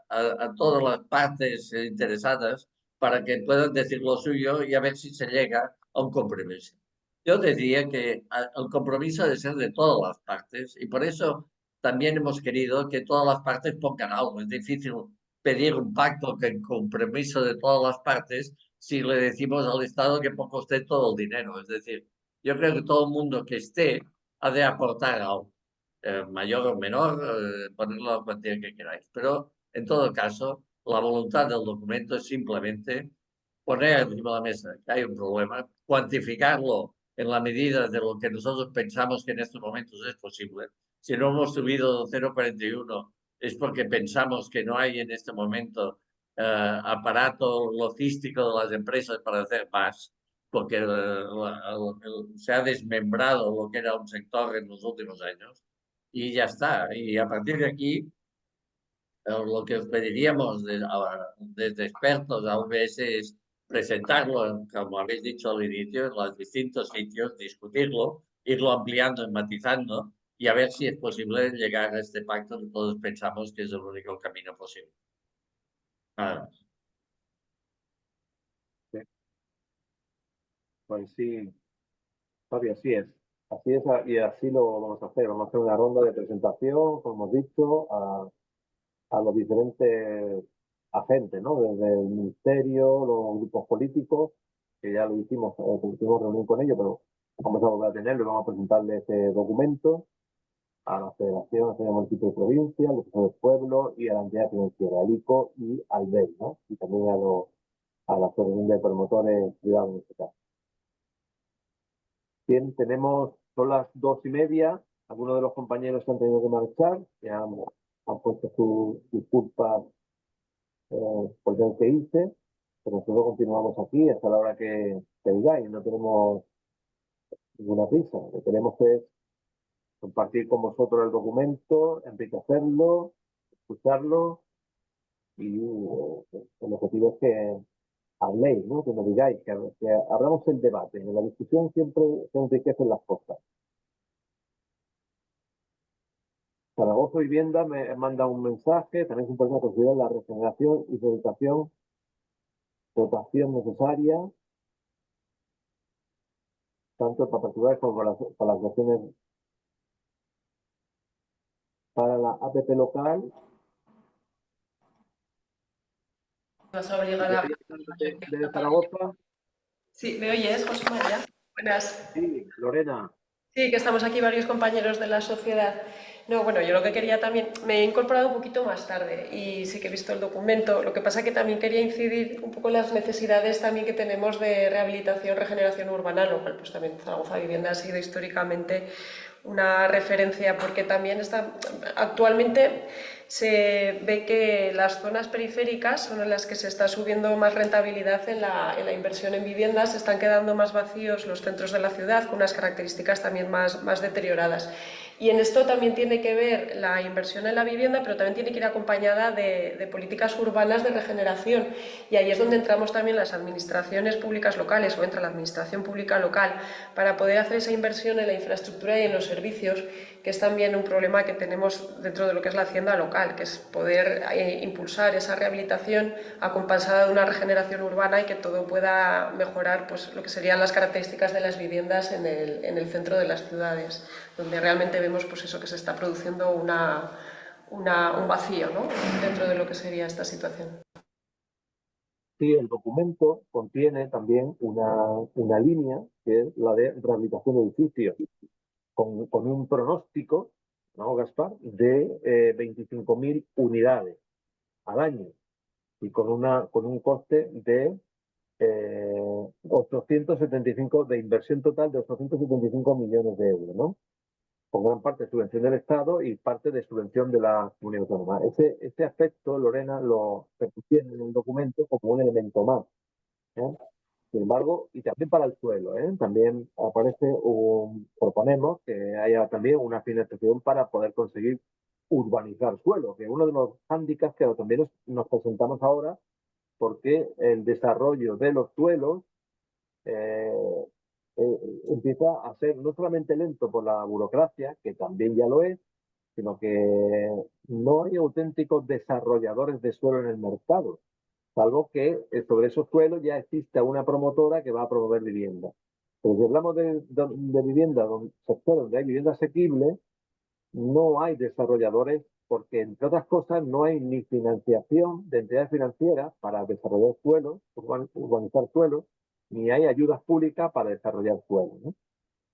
a todas las partes interesadas para que puedan decir lo suyo y a ver si se llega a un compromiso. Yo diría que el compromiso ha de ser de todas las partes y por eso también hemos querido que todas las partes pongan algo. Es difícil pedir un pacto con compromiso de todas las partes si le decimos al Estado que ponga usted todo el dinero. Es decir, yo creo que todo el mundo que esté ha de aportar algo, mayor o menor, ponerlo a la cuantía que queráis. Pero en todo caso, la voluntad del documento es simplemente poner encima de la mesa que hay un problema, cuantificarlo en la medida de lo que nosotros pensamos que en estos momentos es posible. Si no hemos subido 0,41 es porque pensamos que no hay en este momento aparato logístico de las empresas para hacer más, porque se ha desmembrado lo que era un sector en los últimos años y ya está. Y a partir de aquí, lo que os pediríamos desde expertos a UBS es presentarlo, como habéis dicho al inicio, en los distintos sitios, discutirlo, irlo ampliando y matizando y a ver si es posible llegar a este pacto que todos pensamos que es el único camino posible. Nada más. Sí. Pues sí, Fabi, así es. Así es, y así lo vamos a hacer. Vamos a hacer una ronda de presentación, como hemos dicho, a los diferentes agentes, ¿no? Desde el ministerio, los grupos políticos, que ya lo hicimos, tuvimos reunión con ellos, pero vamos a volver a tenerlo y vamos a presentarle este documento a la Federación Nacional de Municipios y Provincias, al Consejo del Pueblo y a la entidad financiera, al ICO y al BEI, ¿no? Y también a la Asociación de Promotores Privados en este caso. Bien, son las 2:30, algunos de los compañeros se han tenido que marchar, ya han puesto sus disculpas por el que hice, pero nosotros continuamos aquí hasta la hora que digáis, no tenemos ninguna prisa, lo que queremos es compartir con vosotros el documento, enriquecerlo, escucharlo y el objetivo es que habléis, ¿no? Que nos digáis, que abramos el debate. En la discusión siempre se enriquecen las cosas. Zaragoza Vivienda me manda un mensaje, también es importante considerar la regeneración y rehabilitación, dotación necesaria, tanto para particulares como para las dotaciones para la APP local. Vas a obligar a... ¿De Zaragoza? Sí, ¿me oyes, José María? Buenas. Sí, Lorena. Sí, que estamos aquí varios compañeros de la sociedad. No, bueno, yo lo que quería también, me he incorporado un poquito más tarde y sí que he visto el documento. Lo que pasa que también quería incidir un poco en las necesidades también que tenemos de rehabilitación, regeneración urbana, lo cual pues también Zaragoza Vivienda ha sido históricamente una referencia, porque también actualmente se ve que las zonas periféricas son en las que se está subiendo más rentabilidad en la inversión en viviendas, se están quedando más vacíos los centros de la ciudad con unas características también más deterioradas. Y en esto también tiene que ver la inversión en la vivienda, pero también tiene que ir acompañada de políticas urbanas de regeneración. Y ahí es donde entramos también las administraciones públicas locales, o entra la administración pública local, para poder hacer esa inversión en la infraestructura y en los servicios, que es también un problema que tenemos dentro de lo que es la hacienda local, que es poder impulsar esa rehabilitación acompañada de una regeneración urbana y que todo pueda mejorar pues, lo que serían las características de las viviendas en el centro de las ciudades, donde realmente vemos pues, eso, que se está produciendo un vacío, ¿no? Dentro de lo que sería esta situación. Sí, el documento contiene también una línea que es la de rehabilitación de edificios, con un pronóstico, ¿no, Gaspar?, de 25.000 unidades al año y con un coste de 875, de inversión total de 875 millones de euros, ¿no? Con gran parte de subvención del Estado y parte de subvención de la comunidad autónoma. Ese aspecto, Lorena, lo tiene en el documento como un elemento más, ¿eh? Sin embargo, y también para el suelo, ¿eh? También proponemos que haya también una financiación para poder conseguir urbanizar suelo, que es uno de los hándicaps que también nos presentamos ahora, porque el desarrollo de los suelos empieza a ser no solamente lento por la burocracia, que también ya lo es, sino que no hay auténticos desarrolladores de suelo en el mercado, salvo que sobre esos suelos ya existe una promotora que va a promover vivienda. Pero si hablamos de vivienda, sector donde hay vivienda asequible, no hay desarrolladores porque, entre otras cosas, no hay ni financiación de entidades financieras para desarrollar suelos, urbanizar suelos, ni hay ayudas públicas para desarrollar suelos, ¿no?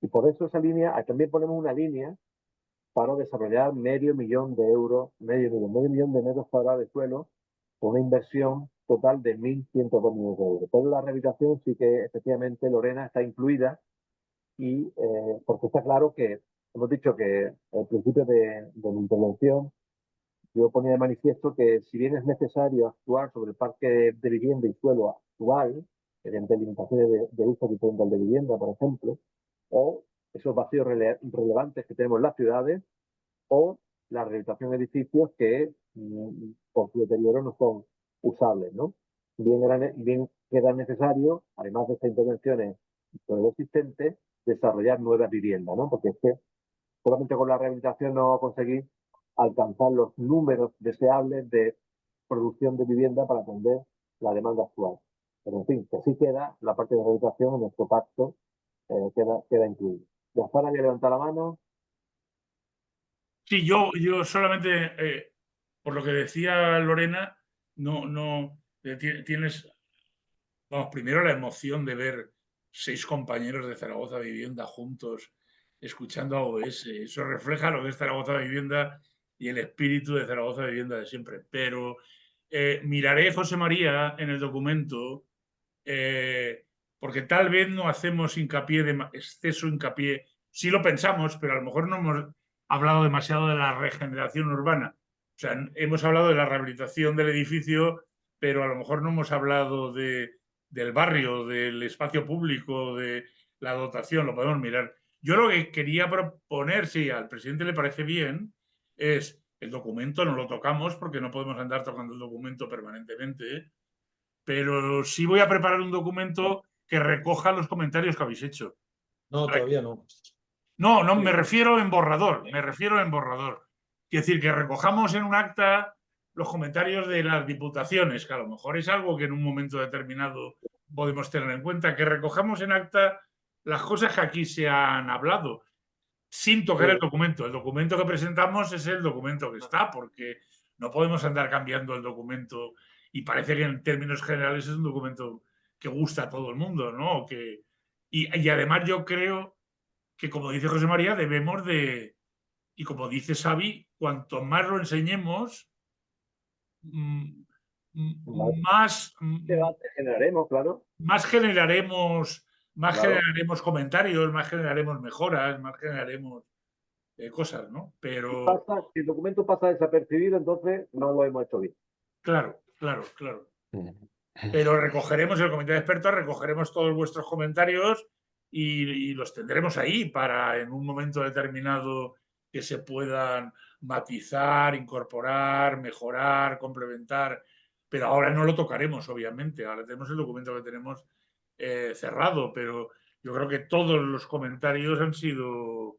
Y por eso esa línea, también ponemos una línea para desarrollar medio millón de metros cuadrados de suelo, con una inversión total de 1.102 millones de euros. Pero la rehabilitación sí que efectivamente, Lorena, está incluida y porque está claro que hemos dicho que al principio de mi intervención yo ponía de manifiesto que si bien es necesario actuar sobre el parque de vivienda y suelo actual, mediante limitaciones de uso diferente al de vivienda, por ejemplo, o esos vacíos relevantes que tenemos en las ciudades, o la rehabilitación de edificios que por su deterioro no son usables, ¿no? Bien queda necesario, además de estas intervenciones sobre lo existente, desarrollar nuevas viviendas, ¿no? Porque es que solamente con la rehabilitación no vamos a conseguir alcanzar los números deseables de producción de vivienda para atender la demanda actual. Pero en fin, que sí queda la parte de rehabilitación en nuestro pacto, queda incluido. Gaspar había levantado la mano. Sí, yo solamente, por lo que decía Lorena, tienes, vamos, primero la emoción de ver 6 compañeros de Zaragoza Vivienda juntos, escuchando a OS. Eso refleja lo que es Zaragoza Vivienda y el espíritu de Zaragoza Vivienda de siempre. Pero miraré, José María, en el documento, porque tal vez no hacemos exceso hincapié. Sí lo pensamos, pero a lo mejor no hemos hablado demasiado de la regeneración urbana. O sea, hemos hablado de la rehabilitación del edificio, pero a lo mejor no hemos hablado del barrio, del espacio público, de la dotación, lo podemos mirar. Yo lo que quería proponer, si al presidente le parece bien, es el documento, no lo tocamos porque no podemos andar tocando el documento permanentemente, pero sí voy a preparar un documento que recoja los comentarios que habéis hecho. No, todavía no. No, me refiero en borrador, Quiero decir, que recojamos en un acta los comentarios de las diputaciones, que a lo mejor es algo que en un momento determinado podemos tener en cuenta, que recojamos en acta las cosas que aquí se han hablado, sin tocar el documento. El documento que presentamos es el documento que está, porque no podemos andar cambiando el documento y parece que en términos generales es un documento que gusta a todo el mundo, ¿no? Y además yo creo que, como dice José María, debemos de, y como dice Xavi, cuanto más lo enseñemos, más debate generaremos, claro. Más generaremos comentarios, más generaremos mejoras, más generaremos cosas, ¿no? Pero Si el documento pasa desapercibido, entonces no lo hemos hecho bien. Claro. Pero recogeremos el comité de expertos, recogeremos todos vuestros comentarios y los tendremos ahí para en un momento determinado que se puedan matizar, incorporar, mejorar, complementar. Pero ahora no lo tocaremos, obviamente. Ahora tenemos el documento que tenemos cerrado, pero yo creo que todos los comentarios han sido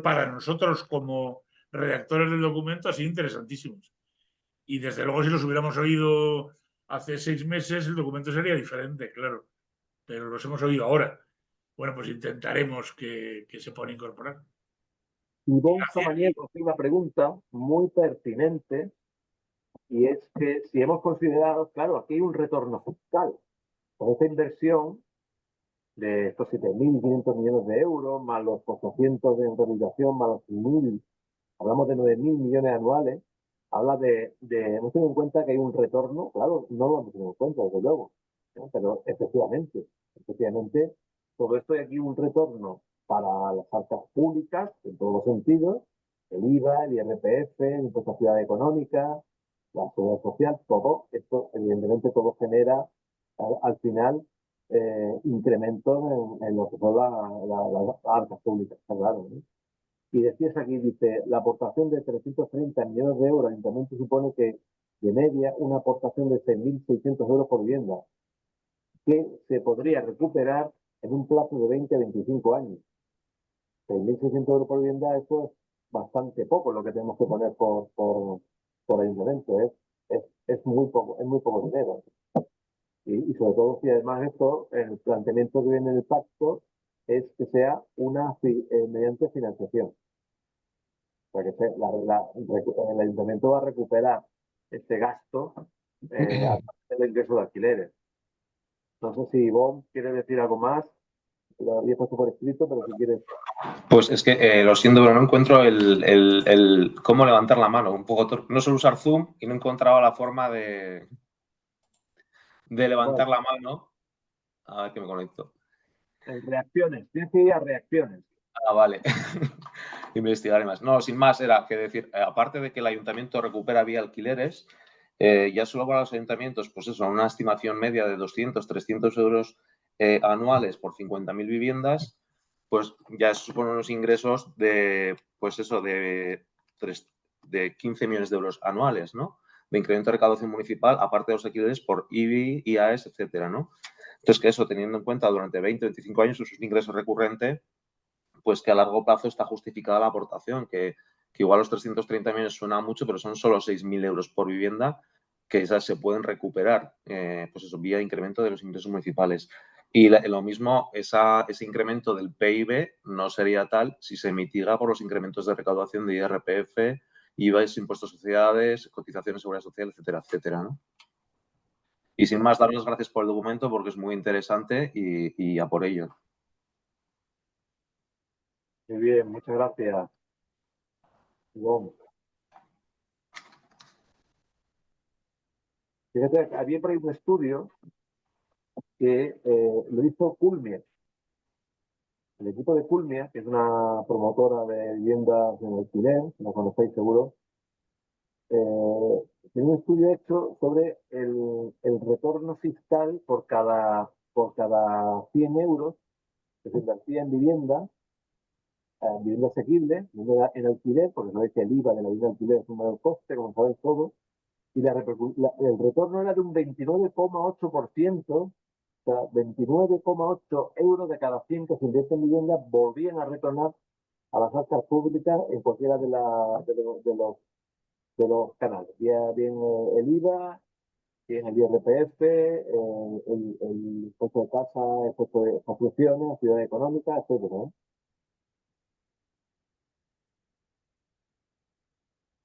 para nosotros como redactores del documento así interesantísimos. Y desde luego si los hubiéramos oído hace 6 meses el documento sería diferente, claro, pero los hemos oído ahora. Bueno, pues intentaremos que se puedan incorporar. Y Bon Samaniel hace una pregunta muy pertinente, y es que si hemos considerado, claro, aquí hay un retorno fiscal con esta inversión de estos 7.500 millones de euros, más los 800 de rehabilitación, más los 1.000, hablamos de 9.000 millones anuales, habla hemos tenido en cuenta que hay un retorno, claro, no lo hemos tenido en cuenta, desde luego, ¿no? Pero efectivamente, todo esto hay aquí un retorno para las arcas públicas, en todos los sentidos, el IVA, el IRPF, el impuesto a actividad económica, la seguridad social, todo esto, evidentemente, todo genera al final incrementos en lo que son las arcas públicas, está claro, ¿no? Y decías aquí, dice, la aportación de 330 millones de euros al ayuntamiento supone que, de media, una aportación de 6.600 euros por vivienda, que se podría recuperar en un plazo de 20 a 25 años. 6.600 euros por vivienda, eso es bastante poco lo que tenemos que poner por ayuntamiento. Es muy poco dinero. Y sobre todo si además esto, el planteamiento que viene en el pacto es que sea mediante financiación. O sea, que el ayuntamiento va a recuperar este gasto a través del ingreso de alquileres. No sé si Ivonne quiere decir algo más. Lo había puesto por escrito, pero si quieres. Pues es que lo siento, pero no encuentro el cómo levantar la mano. Un poco no suelo usar Zoom y no encontraba la forma de levantar la mano. A ver que me conecto. Reacciones, tienes que ir a reacciones. Ah, vale. Investigaré más. No, sin más, era que decir, aparte de que el ayuntamiento recupera vía alquileres, ya solo para los ayuntamientos, pues eso, una estimación media de 200, 300 euros anuales por 50.000 viviendas, pues ya supone unos ingresos de, pues eso, de 15 millones de euros anuales, ¿no? De incremento de recaudación municipal, aparte de los alquileres por IBI, IAS, etcétera, ¿no? Entonces, que eso, teniendo en cuenta durante 20 o 25 años, es un ingreso recurrente, pues que a largo plazo está justificada la aportación, que igual los 330 millones suena mucho, pero son solo 6.000 euros por vivienda que esas se pueden recuperar, pues eso, vía incremento de los ingresos municipales. Y lo mismo, ese incremento del PIB no sería tal si se mitiga por los incrementos de recaudación de IRPF, IVA, impuestos a sociedades, cotizaciones de seguridad social, etcétera, etcétera, ¿no? Y sin más, dar las gracias por el documento porque es muy interesante y a por ello. Muy bien, muchas gracias. Ivonne. Fíjate, había por ahí un estudio que lo hizo Culmia. El equipo de Culmia, que es una promotora de viviendas en alquiler, lo conocéis seguro, tiene un estudio hecho sobre el retorno fiscal por cada 100 euros que se invertía en vivienda asequible, vivienda en alquiler, porque sabéis que el IVA de la vivienda en alquiler es un mayor coste, como sabéis todos, y el retorno era de un 29,8%, o sea, 29,8 euros de cada 100 que se invierte en vivienda volvían a retornar a las arcas públicas en cualquiera de los canales, bien el IVA, bien el IRPF, el impuesto de casa, el impuesto de construcciones, actividad económica, etcétera, ¿no?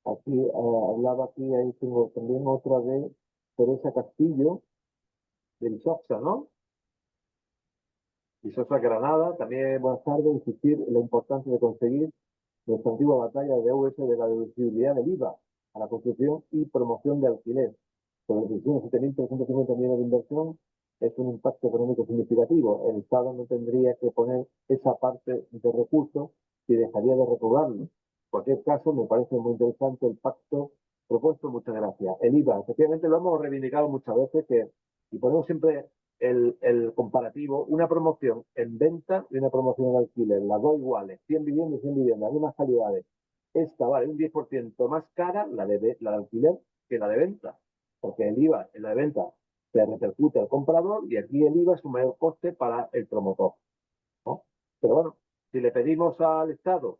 Aquí hablaba ahí tengo también otra de Teresa Castillo, de Visoxa, ¿no? Visoxa Granada, también buenas tardes, insistir en la importancia de conseguir nuestra antigua batalla de AVS de la deducibilidad del IVA a la construcción y promoción de alquiler. Con la decisión de 7.350 millones de inversión es un impacto económico significativo. El Estado no tendría que poner esa parte de recursos y dejaría de recaudarlo. En cualquier caso, me parece muy interesante el pacto propuesto. Muchas gracias. El IVA, efectivamente lo hemos reivindicado muchas veces y ponemos siempre el comparativo, una promoción en venta y una promoción en alquiler, las dos iguales, 100 viviendas y 100 viviendas, mismas calidades. Esta vale un 10% más cara, la de alquiler, que la de venta, porque el IVA en la de venta se repercute al comprador y aquí el IVA es un mayor coste para el promotor, ¿no? Pero bueno, si le pedimos al Estado,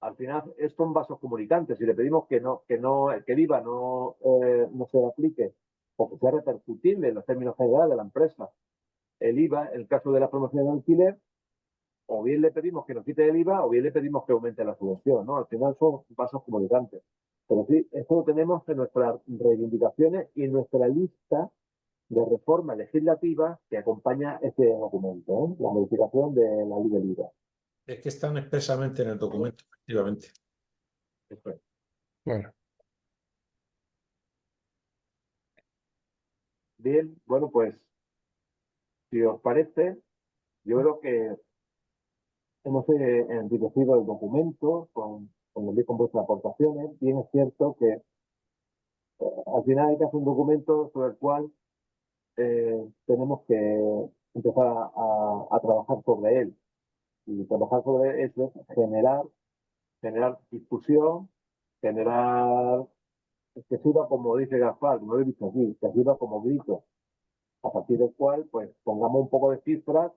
al final estos son vasos comunicantes, si le pedimos que el IVA no se aplique o que sea repercutible en los términos generales de la empresa, el IVA, en el caso de la promoción de alquiler, o bien le pedimos que nos quite el IVA o bien le pedimos que aumente la subvención, ¿no? Al final son vasos comunicantes. Pero sí, esto lo tenemos en nuestras reivindicaciones y en nuestra lista de reforma legislativa que acompaña este documento, ¿eh? La modificación de la ley del IVA. Es que están expresamente en el documento, efectivamente. Eso es. Bueno, Bien, bueno, pues, si os parece, yo creo que hemos enriquecido el documento con vuestras aportaciones. Bien es cierto que al final hay que hacer un documento sobre el cual tenemos que empezar a trabajar sobre él. Y trabajar sobre eso es generar discusión, generar que sirva, como dice Gaspar, no lo he dicho aquí, que sirva como grito, a partir del cual pues pongamos un poco de cifras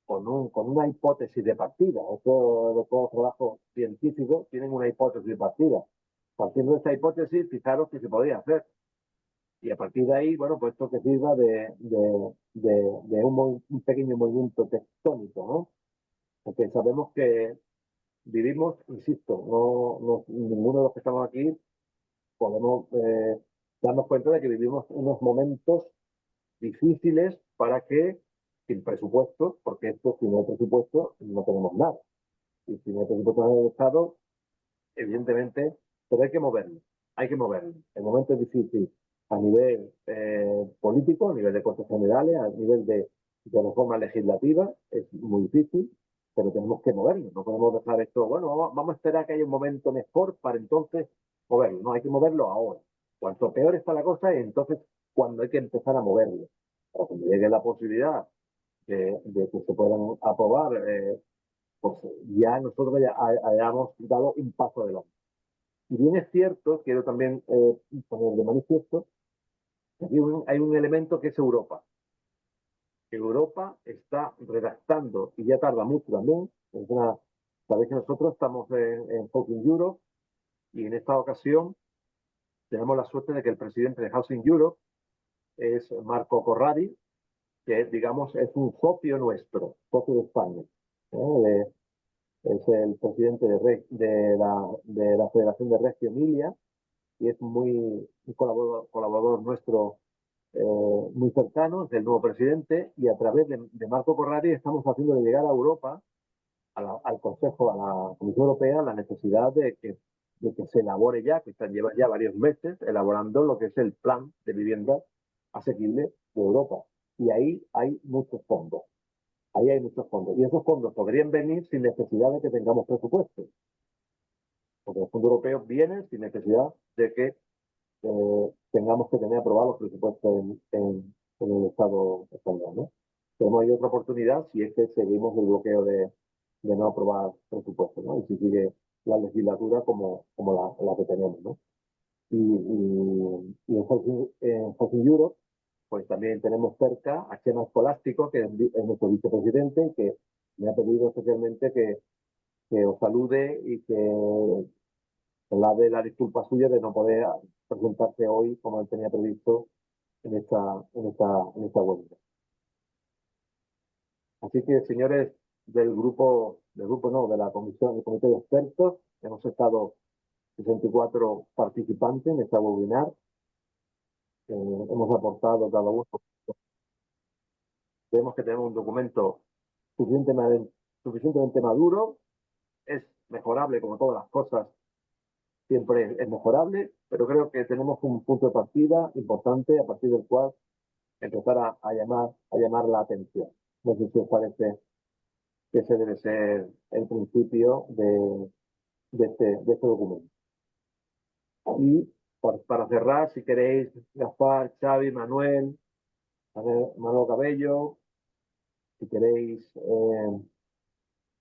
con una hipótesis de partida. Eso de todo trabajo científico tienen una hipótesis de partida. Partiendo de esta hipótesis, fijaros que se podría hacer. Y a partir de ahí, bueno, pues esto que sirva de un pequeño movimiento tectónico, ¿no? Porque sabemos que vivimos, insisto, ninguno de los que estamos aquí podemos darnos cuenta de que vivimos unos momentos difíciles para que, sin presupuesto, porque esto, si no hay presupuesto, no tenemos nada. Y si no hay presupuesto en el Estado, evidentemente, pero hay que moverlo. El momento es difícil a nivel político, a nivel de costes generales, a nivel de de reforma legislativa, es muy difícil, pero tenemos que moverlo. No podemos dejar esto, bueno, vamos a esperar que haya un momento mejor para entonces moverlo. No, hay que moverlo ahora. Cuanto peor está la cosa, entonces cuando hay que empezar a moverlo. Para cuando llegue la posibilidad de que se puedan aprobar, pues ya nosotros hayamos dado un paso adelante. Y bien es cierto, quiero también poner de manifiesto, que hay un elemento que es Europa. Europa está redactando, y ya tarda mucho también, sabéis que nosotros estamos en Housing Europe, y en esta ocasión tenemos la suerte de que el presidente de Housing Europe es Marco Corradi, que digamos es un socio nuestro, socio de España. Es el presidente de la Federación de Reggio Emilia y es un colaborador nuestro muy cercano, del nuevo presidente, y a través de Marco Corradi estamos haciéndole llegar a Europa, al Consejo, a la Comisión Europea, la necesidad de que se elabore ya, que lleva ya varios meses elaborando lo que es el plan de vivienda asequible de Europa. Y ahí hay muchos fondos. Ahí hay muchos fondos. Y esos fondos podrían venir sin necesidad de que tengamos presupuesto. Porque los fondos europeos vienen sin necesidad de que tengamos que tener aprobados los presupuestos en el Estado español, ¿no? Pero hay otra oportunidad si es que seguimos el bloqueo de no aprobar presupuestos, ¿no? Y si sigue la legislatura como la que tenemos, ¿no? Y en Housing Europe, pues también tenemos cerca a Chema Escolástico, que es nuestro vicepresidente, que me ha pedido especialmente que os salude y que la de la disculpa suya de no poder presentarse hoy como él tenía previsto en esta webinar. Así que, señores del grupo no, de la comisión, del comité de expertos, hemos estado 64 participantes en esta webinar. Hemos aportado cada uno. Vemos que tenemos un documento suficientemente maduro. Es mejorable, como todas las cosas, siempre es mejorable, pero creo que tenemos un punto de partida importante a partir del cual empezar a llamar la atención. No sé si os parece que ese debe ser el principio de este documento. Y para cerrar, si queréis, Gaspar, Xavi, Manuel Cabello, si queréis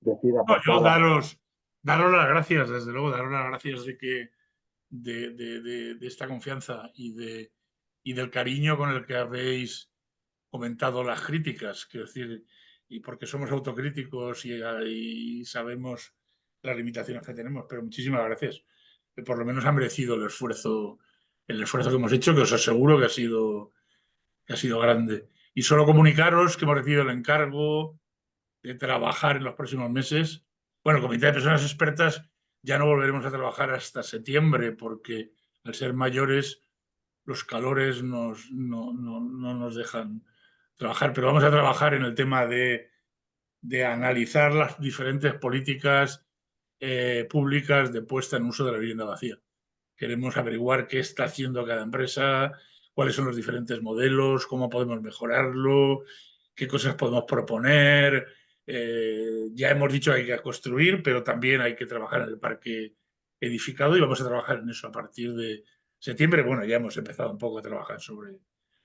decir... No, yo daros las gracias, desde luego, daros las gracias de esta confianza y del cariño con el que habéis comentado las críticas, quiero decir, y porque somos autocríticos y sabemos las limitaciones que tenemos, pero muchísimas gracias, que por lo menos ha merecido el esfuerzo que hemos hecho, que os aseguro que ha sido grande. Y solo comunicaros que hemos recibido el encargo de trabajar en los próximos meses. Bueno, el Comité de Personas Expertas ya no volveremos a trabajar hasta septiembre, porque al ser mayores los calores no nos dejan trabajar, pero vamos a trabajar en el tema de analizar las diferentes políticas públicas de puesta en uso de la vivienda vacía. Queremos averiguar qué está haciendo cada empresa, cuáles son los diferentes modelos, cómo podemos mejorarlo, qué cosas podemos proponer. Ya hemos dicho que hay que construir, pero también hay que trabajar en el parque edificado y vamos a trabajar en eso a partir de septiembre. Bueno, ya hemos empezado un poco a trabajar sobre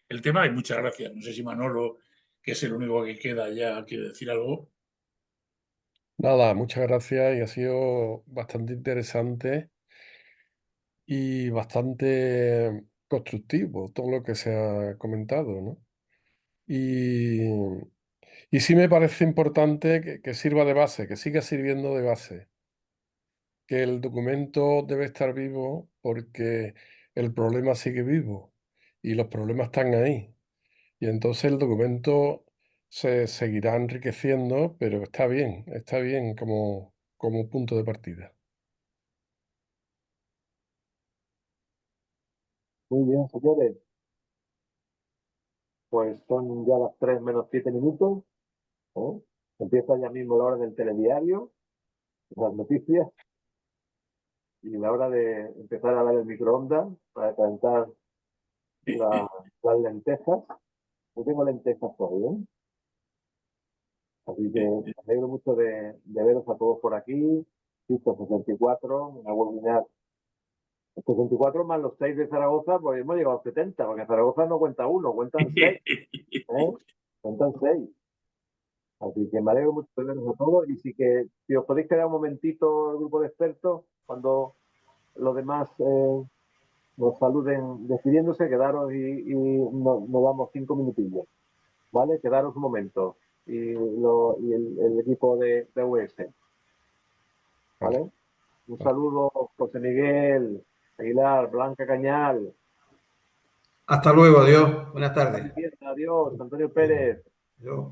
el tema y muchas gracias. No sé si Manolo, que es el único que queda ya, quiere decir algo. Nada, muchas gracias y ha sido bastante interesante y bastante constructivo todo lo que se ha comentado, ¿no? Y sí me parece importante que sirva de base, que siga sirviendo de base, que el documento debe estar vivo porque el problema sigue vivo y los problemas están ahí. Y entonces el documento se seguirá enriqueciendo, pero está bien como punto de partida. Muy bien, señores. Pues son ya las 3 menos 7 minutos. Empieza ya mismo la hora del telediario, las noticias, y la hora de empezar a dar el microondas para calentar las lentejas. Yo tengo lentejas hoy, Así que me alegro mucho de veros a todos por aquí. 64, una webinar. 64 más los 6 de Zaragoza, pues hemos llegado a 70, porque Zaragoza no cuenta uno, cuentan 6. Cuentan 6. Así que me alegro mucho de veros a todos. Y si os podéis quedar un momentito el grupo de expertos, cuando los demás nos saluden despidiéndose, quedaros y nos damos 5 minutillos. ¿Vale? Quedaros un momento. Y el equipo de US. ¿Vale? Un saludo, José Miguel, Aguilar, Blanca Cañal. Hasta luego, adiós. Buenas tardes. Adiós, Antonio Pérez. Adiós.